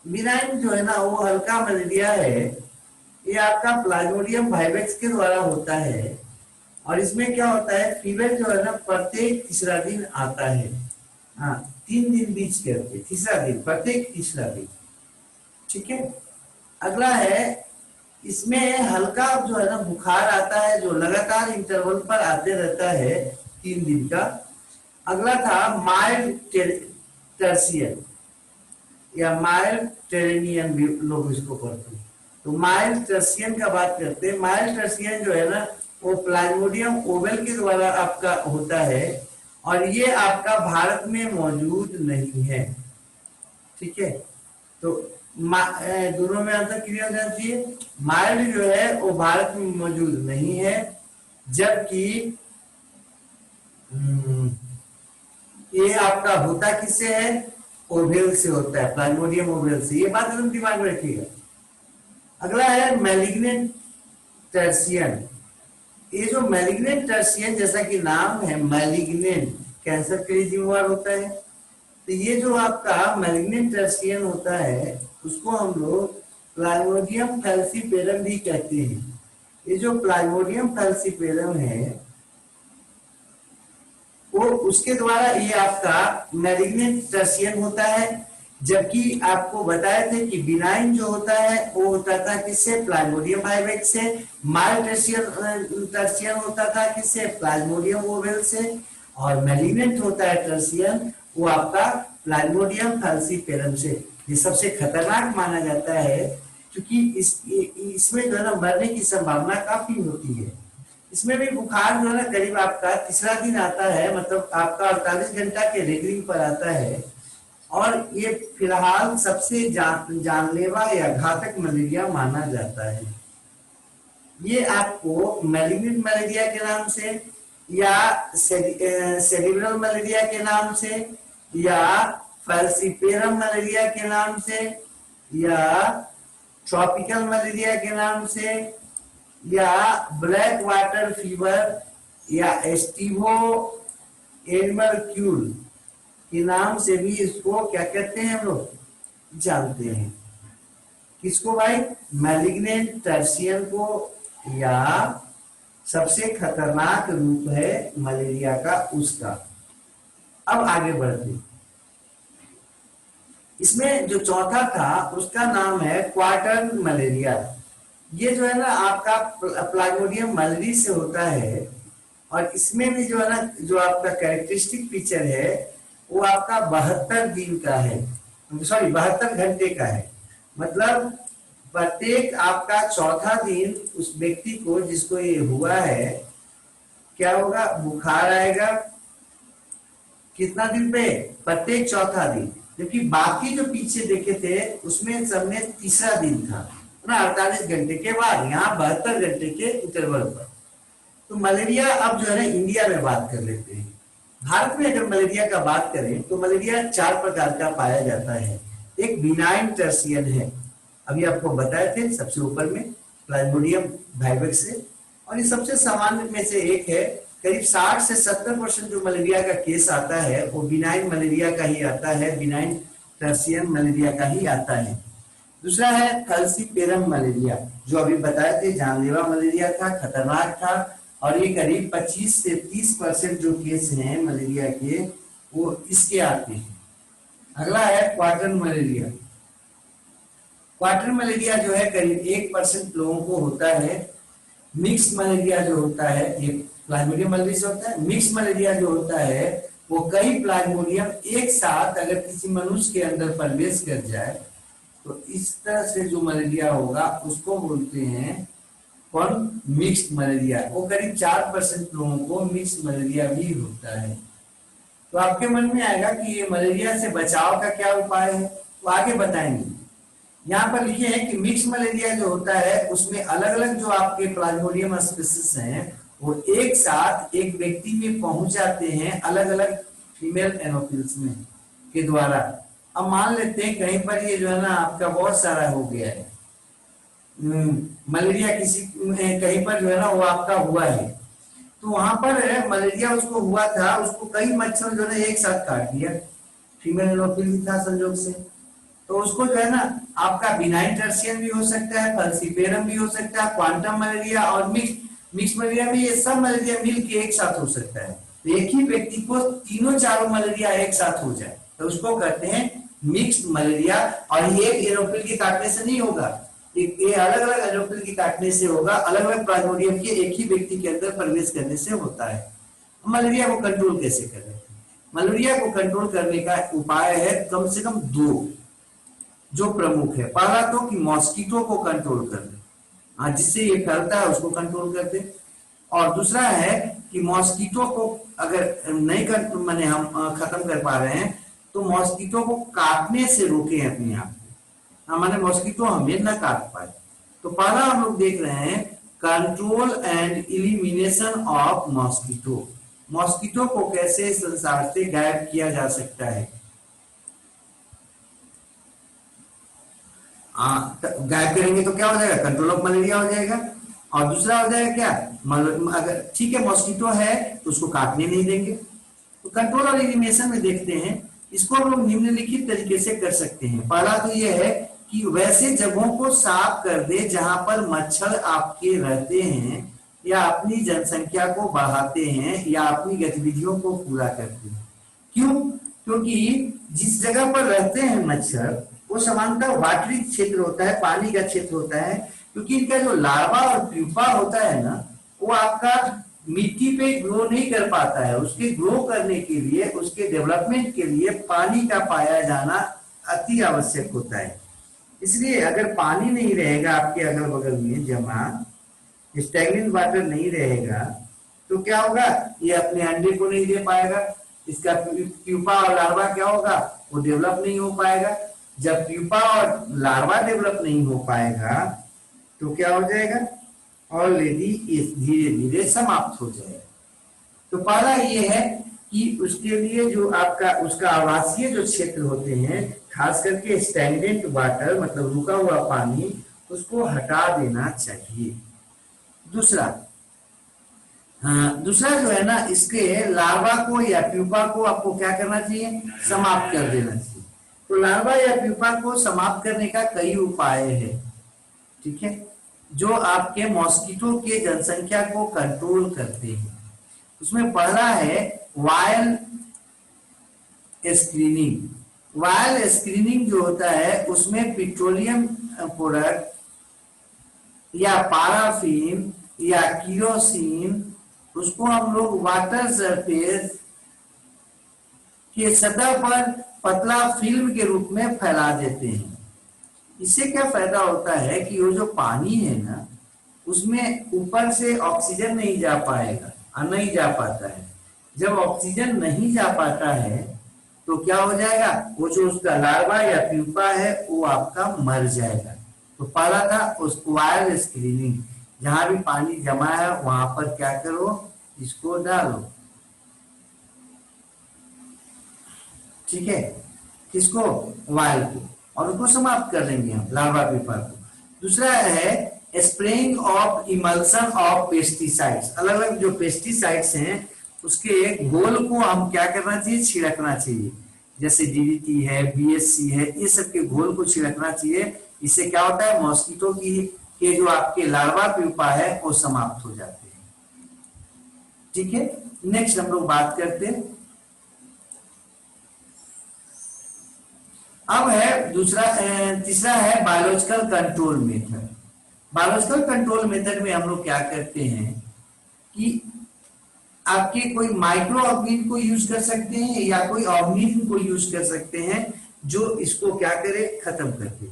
बिनाइन जो है ना, वो हल्का मलेरिया है। ये आपका प्लाज्मोडियम वाइवेक्स के द्वारा होता है। और इसमें क्या होता है, फीवर जो है ना प्रत्येक तीसरा दिन आता है। हाँ, 3 दिन बीच करके तीसरा दिन, प्रत्येक तीसरा दिन। ठीक है, अगला है, इसमें हल्का जो है ना बुखार आता है, जो लगातार इंटरवल पर आते रहता है 3 दिन का। अगला था माइल्ड टर्सियन या माइल्ड टेरेनियन भी लोग इसको पढ़ते हैं। तो माइल्ड टर्सियन का बात करते हैं। माइल्ड टर्सियन जो है ना, वो प्लाज्मोडियम ओवेल के द्वारा आपका होता है और ये आपका भारत में मौजूद नहीं है। ठीक है, तो दोनों में अंतर क्लियर होना चाहिए। माइल्ड जो है वो भारत में मौजूद नहीं है, जबकि ये आपका होता किससे है? ओवेल से होता है, प्लाज्मोडियम ओवेल से। ये बात एकदम दिमाग में रखिएगा। अगला है मैलिग्नेंट टर्सियन। ये जो मैलिग्नेंट टर्सियन, जैसा कि नाम है मैलिग्नेंट, कैंसर के लिए जिम्मेवार होता है। तो ये जो आपका मैलिग्नेंट टर्सियन होता है उसको हम लोग प्लाज्मोडियम फैल्सीपेरम भी कहते हैं। ये जो प्लाज्मोडियम फैल्सीपेरम है वो उसके द्वारा ये आपका मैलिग्नेंट टर्सियन होता है। जबकि आपको बताए थे कि बिनाइन जो होता है वो होता था किससे? प्लाज्मोडियम वाइवेक्स से। माइल्ड टर्सियन होता था किससे? प्लाज्मोडियम ओवेल से। और मैलिग्नेंट होता है टर्सियन, वो आपका प्लाज्मोडियम फैल्सीपेरम से। ये सबसे खतरनाक माना जाता है क्योंकि इसमें जो है ना मरने की संभावना काफी होती है। इसमें भी बुखार जो है ना करीब आपका तीसरा दिन आता है, मतलब आपका 48 घंटा के रेगरिंग पर आता है। और ये फिलहाल सबसे जानलेवा या घातक मलेरिया माना जाता है। ये आपको मैलिग्नेंट मलेरिया के नाम से, या सेरिब्रल मलेरिया के नाम से, या फैल्सिपेरम मलेरिया के नाम से, या ट्रॉपिकल मलेरिया के नाम से, या ब्लैक वाटर फीवर, या एस्टिवो एडमरक्यूल के नाम से भी इसको क्या कहते हैं हम लोग जानते हैं। किसको भाई? मैलिग्नेंट टर्सियन को, या सबसे खतरनाक रूप है मलेरिया का उसका। अब आगे बढ़ते, इसमें जो चौथा था उसका नाम है क्वार्टर्न मलेरिया। ये जो है ना आपका प्लाज्मोडियम मलेरी से होता है, और इसमें भी जो है ना जो आपका कैरेक्टरिस्टिक फीचर है वो आपका 72 दिन का है, सॉरी 72 घंटे का है। मतलब प्रत्येक आपका चौथा दिन उस व्यक्ति को जिसको ये हुआ है क्या होगा? बुखार आएगा। कितना दिन पे? प्रत्येक चौथा दिन। जबकि बाकी जो पीछे देखे थे उसमें सब में तीसरा दिन था ना, 48 घंटे के बाद, यहाँ 72 घंटे के इंटरवल पर। तो मलेरिया अब जो है ना इंडिया में बात कर लेते हैं। भारत में अगर मलेरिया का बात करें तो मलेरिया 4 प्रकार का पाया जाता है। एक बिनाइन टर्सियन है, अभी आपको बताए थे सबसे ऊपर में प्लाज्मोडियम वाइवेक्स से, और ये सबसे सामान्य में से एक है। करीब 60 से 70% जो मलेरिया का केस आता है वो बिनाइन मलेरिया का ही आता है, बिनाइन टर्सियन मलेरिया का ही आता है। दूसरा है फैल्सिपेरम मलेरिया, जो अभी बताए थे जानलेवा मलेरिया था, खतरनाक था, और ये करीब 25 से 30% जो केस हैं मलेरिया के वो इसके आते हैं। अगला है क्वार्टर्न मलेरिया। क्वार्टर्न मलेरिया जो है करीब 1% लोगों को होता है। मिक्स मलेरिया जो होता है ये प्लाज्मोडियम मलेरिया से होता है। मिक्स मलेरिया जो होता है वो कई प्लाज्मोडियम एक साथ अगर किसी मनुष्य के अंदर प्रवेश कर जाए तो इस तरह से जो मलेरिया होगा उसको बोलते हैं कौन? Mixed malaria. वो करीब 4% लोगों को मिक्स्ड मलेरिया भी होता है। तो आपके मन में आएगा कि ये मलेरिया से बचाव का क्या उपाय है, तो आगे बताएंगे। यहाँ पर लिखे हैं कि मिक्स मलेरिया जो होता है उसमें अलग अलग जो आपके प्लाज्मोडियम स्पीसीज हैं वो एक साथ एक व्यक्ति में पहुंच जाते हैं अलग अलग फीमेल एनोफिल्स में के द्वारा। अब मान लेते हैं कहीं पर ये जो है ना आपका बहुत सारा हो गया है मलेरिया, किसी कहीं पर जो है ना वो आपका हुआ है, तो वहां पर मलेरिया उसको हुआ था, उसको कई मच्छर जो है एक साथ काट दिया, फीमेल एनोफिल भी था संयोग से, तो उसको जो है ना आपका बिनाइन टर्सियन भी हो सकता है, फैल्सिपेरम भी हो सकता है, क्वांटम मलेरिया और मिक्स मलेरिया में ये सब मलेरिया मिल के एक साथ हो सकता है। तो एक ही व्यक्ति को तीनों चारों मलेरिया एक साथ हो जाए तो उसको कहते हैं मिक्स्ड मलेरिया। और ये एरोफिल के काटने से नहीं होगा, ये अलग अलग एरोफिल के काटने से होगा, अलग अलग प्लाज्मोडियम के एक ही व्यक्ति के अंदर प्रवेश करने से होता है। मलेरिया को कंट्रोल कैसे करें? मलेरिया को कंट्रोल करने का उपाय है कम से कम 2 जो प्रमुख है। पहला तो कि मॉस्किटो को कंट्रोल कर दे, जिससे ये फैलता है उसको कंट्रोल कर दे। और दूसरा है कि मॉस्किटो को अगर नहीं कर माने हम खत्म कर पा रहे हैं तो मॉस्किटो को काटने से रोके अपने आप को, माने मॉस्किटो हमें ना काट पाए। तो पहला हम लोग देख रहे हैं control and elimination of mosquito. Mosquito को कैसे संसार से गायब किया जा सकता है। गायब करेंगे तो क्या हो जाएगा? कंट्रोल ऑफ मलेरिया हो जाएगा। और दूसरा हो जाएगा क्या? अगर ठीक है मॉस्किटो है तो उसको काटने नहीं देंगे। तो कंट्रोल और एलिमिनेशन में देखते हैं, इसको हम लोग निम्नलिखित तरीके से कर सकते हैं। पहला तो यह है कि वैसे जगहों को साफ कर दे जहां पर मच्छर आपके रहते हैं या अपनी जनसंख्या को बढ़ाते हैं या अपनी गतिविधियों को पूरा करते हैं। क्यों? क्योंकि जिस जगह पर रहते हैं मच्छर वो सामान्यतः वाटरी क्षेत्र होता है, पानी का क्षेत्र होता है, क्योंकि इनका जो लार्वा और प्यूपा होता है ना वो आपका मिट्टी पे ग्रो नहीं कर पाता है। उसके ग्रो करने के लिए, उसके डेवलपमेंट के लिए पानी का पाया जाना अति आवश्यक होता है। इसलिए अगर पानी नहीं रहेगा आपके अगल बगल में जमा, स्टैग्नेंट वाटर नहीं रहेगा तो क्या होगा, ये अपने अंडे को नहीं दे पाएगा, इसका प्यूपा और लार्वा क्या होगा, वो डेवलप नहीं हो पाएगा। जब प्यूपा और लार्वा डेवलप नहीं हो पाएगा तो क्या हो जाएगा, ऑलरेडी धीरे धीरे समाप्त हो जाएगा। तो पहला ये है कि उसके लिए जो आपका उसका आवासीय जो क्षेत्र होते हैं, खास करके स्टैग्नेंट वाटर मतलब रुका हुआ पानी, उसको हटा देना चाहिए। दूसरा जो है ना, इसके लार्वा को या प्यूपा को आपको क्या करना चाहिए, समाप्त कर देना चाहिए। तो लार्वा या प्यूपा को समाप्त करने का कई उपाय है, ठीक है, जो आपके मॉस्किटो के जनसंख्या को कंट्रोल करते हैं। उसमें पहला है वायल स्क्रीनिंग। वायल स्क्रीनिंग जो होता है उसमें पेट्रोलियम प्रोडक्ट या पाराफिन या किरोसिन, उसको हम लोग वाटर सरफेस के सतह पर पतला फिल्म के रूप में फैला देते हैं। इससे क्या फायदा होता है कि वो जो पानी है ना, उसमें ऊपर से ऑक्सीजन नहीं जा पाएगा और नहीं जा पाता है। जब ऑक्सीजन नहीं जा पाता है तो क्या हो जाएगा, वो जो उसका लार्वा या प्यूपा है वो आपका मर जाएगा। तो पहला था उस वायर स्क्रीनिंग, जहां भी पानी जमा है वहां पर क्या करो, इसको डालो, ठीक है, किसको, वायल को, और उसको समाप्त कर देंगे हम लार्वा प्यूपा को। दूसरा है spraying of emulsion of pesticides. अलग अलग जो पेस्टिसाइड्स हैं उसके घोल को हम क्या करना चाहिए, छिड़कना चाहिए। जैसे डीडीटी है, बीएससी है, ये सब के घोल को छिड़कना चाहिए। इससे क्या होता है, मॉस्किटो की के जो आपके लार्वा प्यूपा है वो समाप्त हो जाते हैं, ठीक है। नेक्स्ट हम लोग बात करते हैं, अब है तीसरा है biological control method. Biological control method में हम लोग क्या करते हैं कि आपके कोई माइक्रो ऑर्गेनिज्म को यूज कर सकते हैं या कोई ऑर्गेनिज्म को यूज कर सकते हैं जो इसको क्या करे, खत्म कर दे,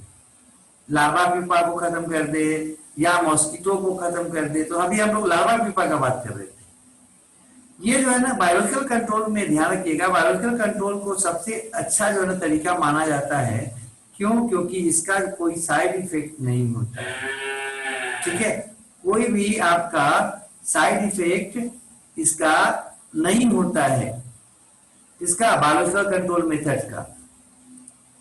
लार्वा प्यूपा को खत्म कर दे या मॉस्किटो को खत्म कर दे। तो अभी हम लोग लार्वा प्यूपा का बात कर रहे थे। ये जो है ना बायोलॉजिकल कंट्रोल में ध्यान रखिएगा, बायोलॉजिकल कंट्रोल को सबसे अच्छा जो है ना तरीका माना जाता है। क्यों, क्योंकि इसका कोई साइड इफेक्ट नहीं होता है, ठीक है, कोई भी आपका साइड इफेक्ट इसका नहीं होता है, इसका बायोलॉजिकल कंट्रोल मेथड का,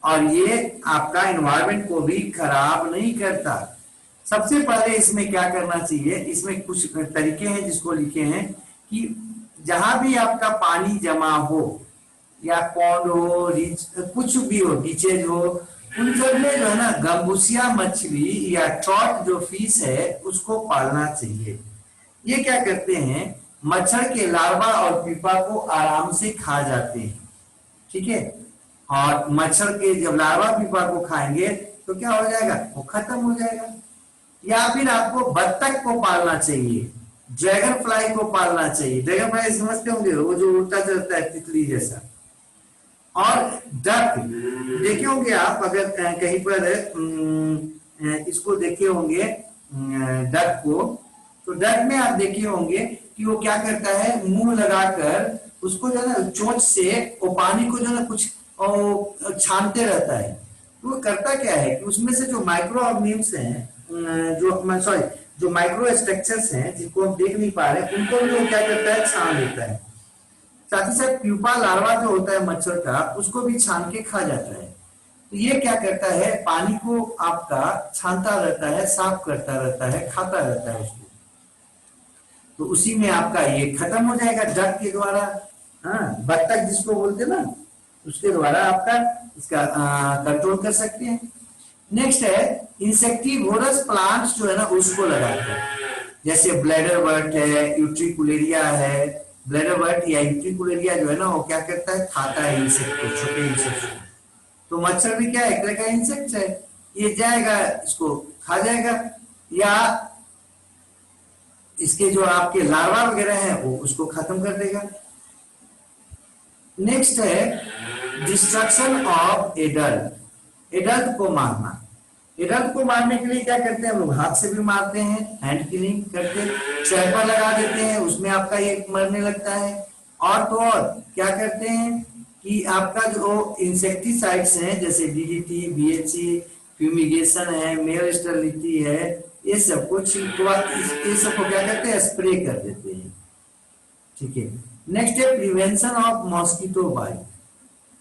और ये आपका एनवायरनमेंट को भी खराब नहीं करता। सबसे पहले इसमें क्या करना चाहिए, इसमें कुछ तरीके हैं जिसको लिखे हैं कि जहां भी आपका पानी जमा हो या पॉन्ड हो, कुछ भी हो, बीचेज हो, उन सब में जो है ना गंबूसिया मछली या ट्रॉट जो फिश है उसको पालना चाहिए। ये क्या करते हैं, मच्छर के लार्वा और प्यूपा को आराम से खा जाते हैं, ठीक है, और मच्छर के जब लार्वा प्यूपा को खाएंगे तो क्या हो जाएगा, वो खत्म हो जाएगा। या फिर आपको बत्तख को पालना चाहिए, ड्रैगन फ्लाई को पालना चाहिए। ड्रैगन फ्लाई समझते होंगे, वो जो उड़ता चलता है तितली जैसा। और डक देखे होंगे आप, अगर कहीं पर इसको देखे होंगे डक को, तो डक में आप देखे होंगे कि वो क्या करता है, मुंह लगाकर उसको जो है ना चोंच से वो पानी को जो है ना कुछ छानते रहता है। तो वो करता क्या है कि उसमें से जो माइक्रो ऑर्गेनिम्स हैं, जो माइक्रो स्ट्रक्चर्स हैं जिनको हम देख नहीं पा रहे, उनको भी वो क्या करता है, छान लेता है। साथ ही साथ प्यूपा लार्वा जो होता है मच्छर का, उसको भी छान के खा जाता है। तो ये क्या करता है, पानी को आपका छानता रहता है, साफ करता रहता है, खाता रहता है उसको। तो उसी में आपका ये खत्म हो जाएगा डक के द्वारा, हाँ, बत्तख जिसको बोलते ना, उसके द्वारा आपका इसका कंट्रोल कर सकते हैं। नेक्स्ट है इंसेक्टिवोरस प्लांट्स जो है ना उसको लगाते हैं, जैसे ब्लैडर वर्ट है, यूट्रिकुलेरिया है। ब्लैडर वर्ट या यूट्रिकुलेरिया जो है ना वो क्या करता है, खाता है इंसेक्ट को, छोटे इंसेक्ट को। तो मच्छर भी क्या है, एक तरह का इंसेक्ट है, ये जाएगा इसको खा जाएगा, या इसके जो आपके लार्वा वगैरह है वो उसको खत्म कर देगा। नेक्स्ट है डिस्ट्रक्शन ऑफ एडल्ट, एडल्ट को मारना। एडल्ट को मारने के लिए क्या करते हैं हम लोग, हाथ से भी मारते हैं, हैंड किलिंग करके स्नाइपर लगा देते हैं, उसमें आपका ये मरने लगता है। और तो और क्या करते हैं कि आपका जो इंसेक्टिसाइड्स हैं जैसे डीडीटी, बीएचई, फ्यूमिगेशन है, मेल स्टेरिलिटी है, ये सब कुछ ये सबको क्या करते हैं, स्प्रे कर देते हैं। ठीक है। नेक्स्ट है प्रिवेंशन ऑफ मॉस्किटो बाइट।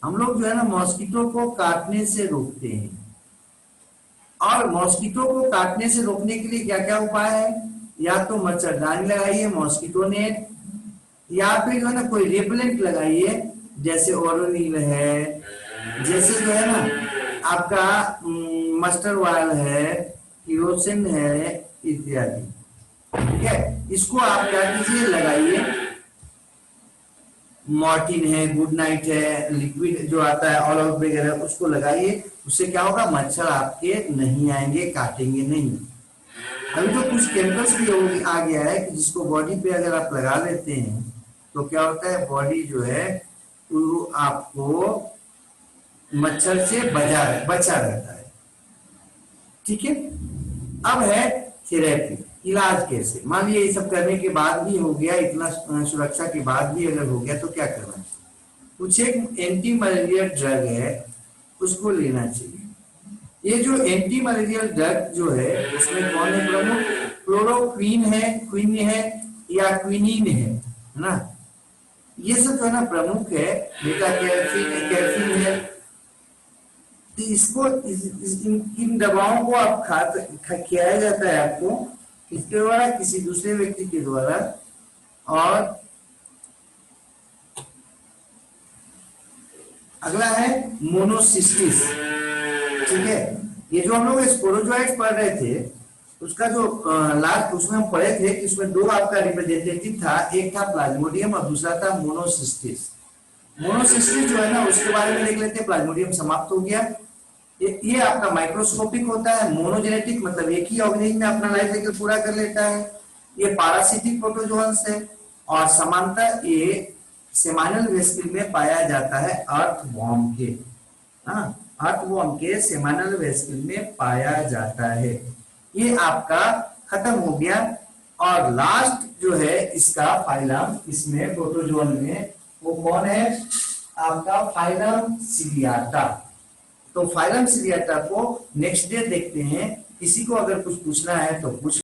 हम लोग जो है ना मॉस्किटो को काटने से रोकते हैं। और मॉस्किटो को काटने से रोकने के लिए क्या क्या उपाय है, या तो मच्छरदानी लगाइए, मॉस्किटो नेट, या फिर जो है ना कोई रेपेलेंट लगाइए, जैसे ओरोनिल है, जैसे जो है ना आपका मस्टर्ड ऑयल है, किरोसिन है, इत्यादि। ठीक है, इसको आप क्या कीजिए, लगाइए। मॉर्टिन है, गुड नाइट है, लिक्विड जो आता है ऑल आउट वगैरह, उसको लगाइए। उससे क्या होगा, मच्छर आपके नहीं आएंगे, काटेंगे नहीं। अभी तो कुछ केमिकल्स भी आ गया है कि जिसको बॉडी पे अगर आप लगा लेते हैं तो क्या होता है, बॉडी जो है वो आपको मच्छर से बचा रहता है। ठीक है। अब है थेरेपी, इलाज कैसे। मान लीजिए ये सब करने के बाद भी हो गया, इतना सुरक्षा के बाद भी अगर हो गया तो क्या करना चाहिए, कुछ एक एंटी मलेरिया ड्रग है उसको लेना चाहिए। ये जो एंटी मलेरियल ड्रग जो है उसमें कौन है प्रमुख, क्लोरोक्वीन है, क्वीन है या क्विनिन है ना, ये सब जो है ना प्रमुख है। बेटा कैल्फिन है। तो इसको इन दवाओं को आप खिलाया जाता है आपको, किसके द्वारा, किसी दूसरे व्यक्ति के द्वारा। और अगला है मोनोसिस्टिस। ठीक है, ये जो हम लोग स्पोरोजोइट्स पढ़ रहे थे उसका जो लास्ट उसमें हम पढ़े थे कि उसमें दो आपका रिप्रेजेंटेटिव था, एक था प्लाज्मोडियम और दूसरा था मोनोसिस्टिस। मोनोसिस्टिस जो है ना उसके बारे में देख लेते हैं। प्लाज्मोडियम समाप्त हो गया। ये आपका माइक्रोस्कोपिक होता है, मोनोजेनेटिक मतलब एक ही ऑर्गेनिज्म में अपना लाइफ साइकिल पूरा कर लेता है। ये पैरासिटिक प्रोटोजोअन्स है। और समानतः ये सेमाइनल वेसिकल में पाया जाता है, अर्थवॉर्म के। हाँ, अर्थवॉर्म के सेमाइनल वेसिकल में पाया जाता है। ये आपका खत्म हो गया। और लास्ट जो है इसका फाइलम, इसमें प्रोटोजोन में वो कौन है, आपका फाइलम सिलियाटा। तो फाइलम सिलियाटा को नेक्स्ट डे देखते हैं। किसी को अगर कुछ पूछना है तो पूछ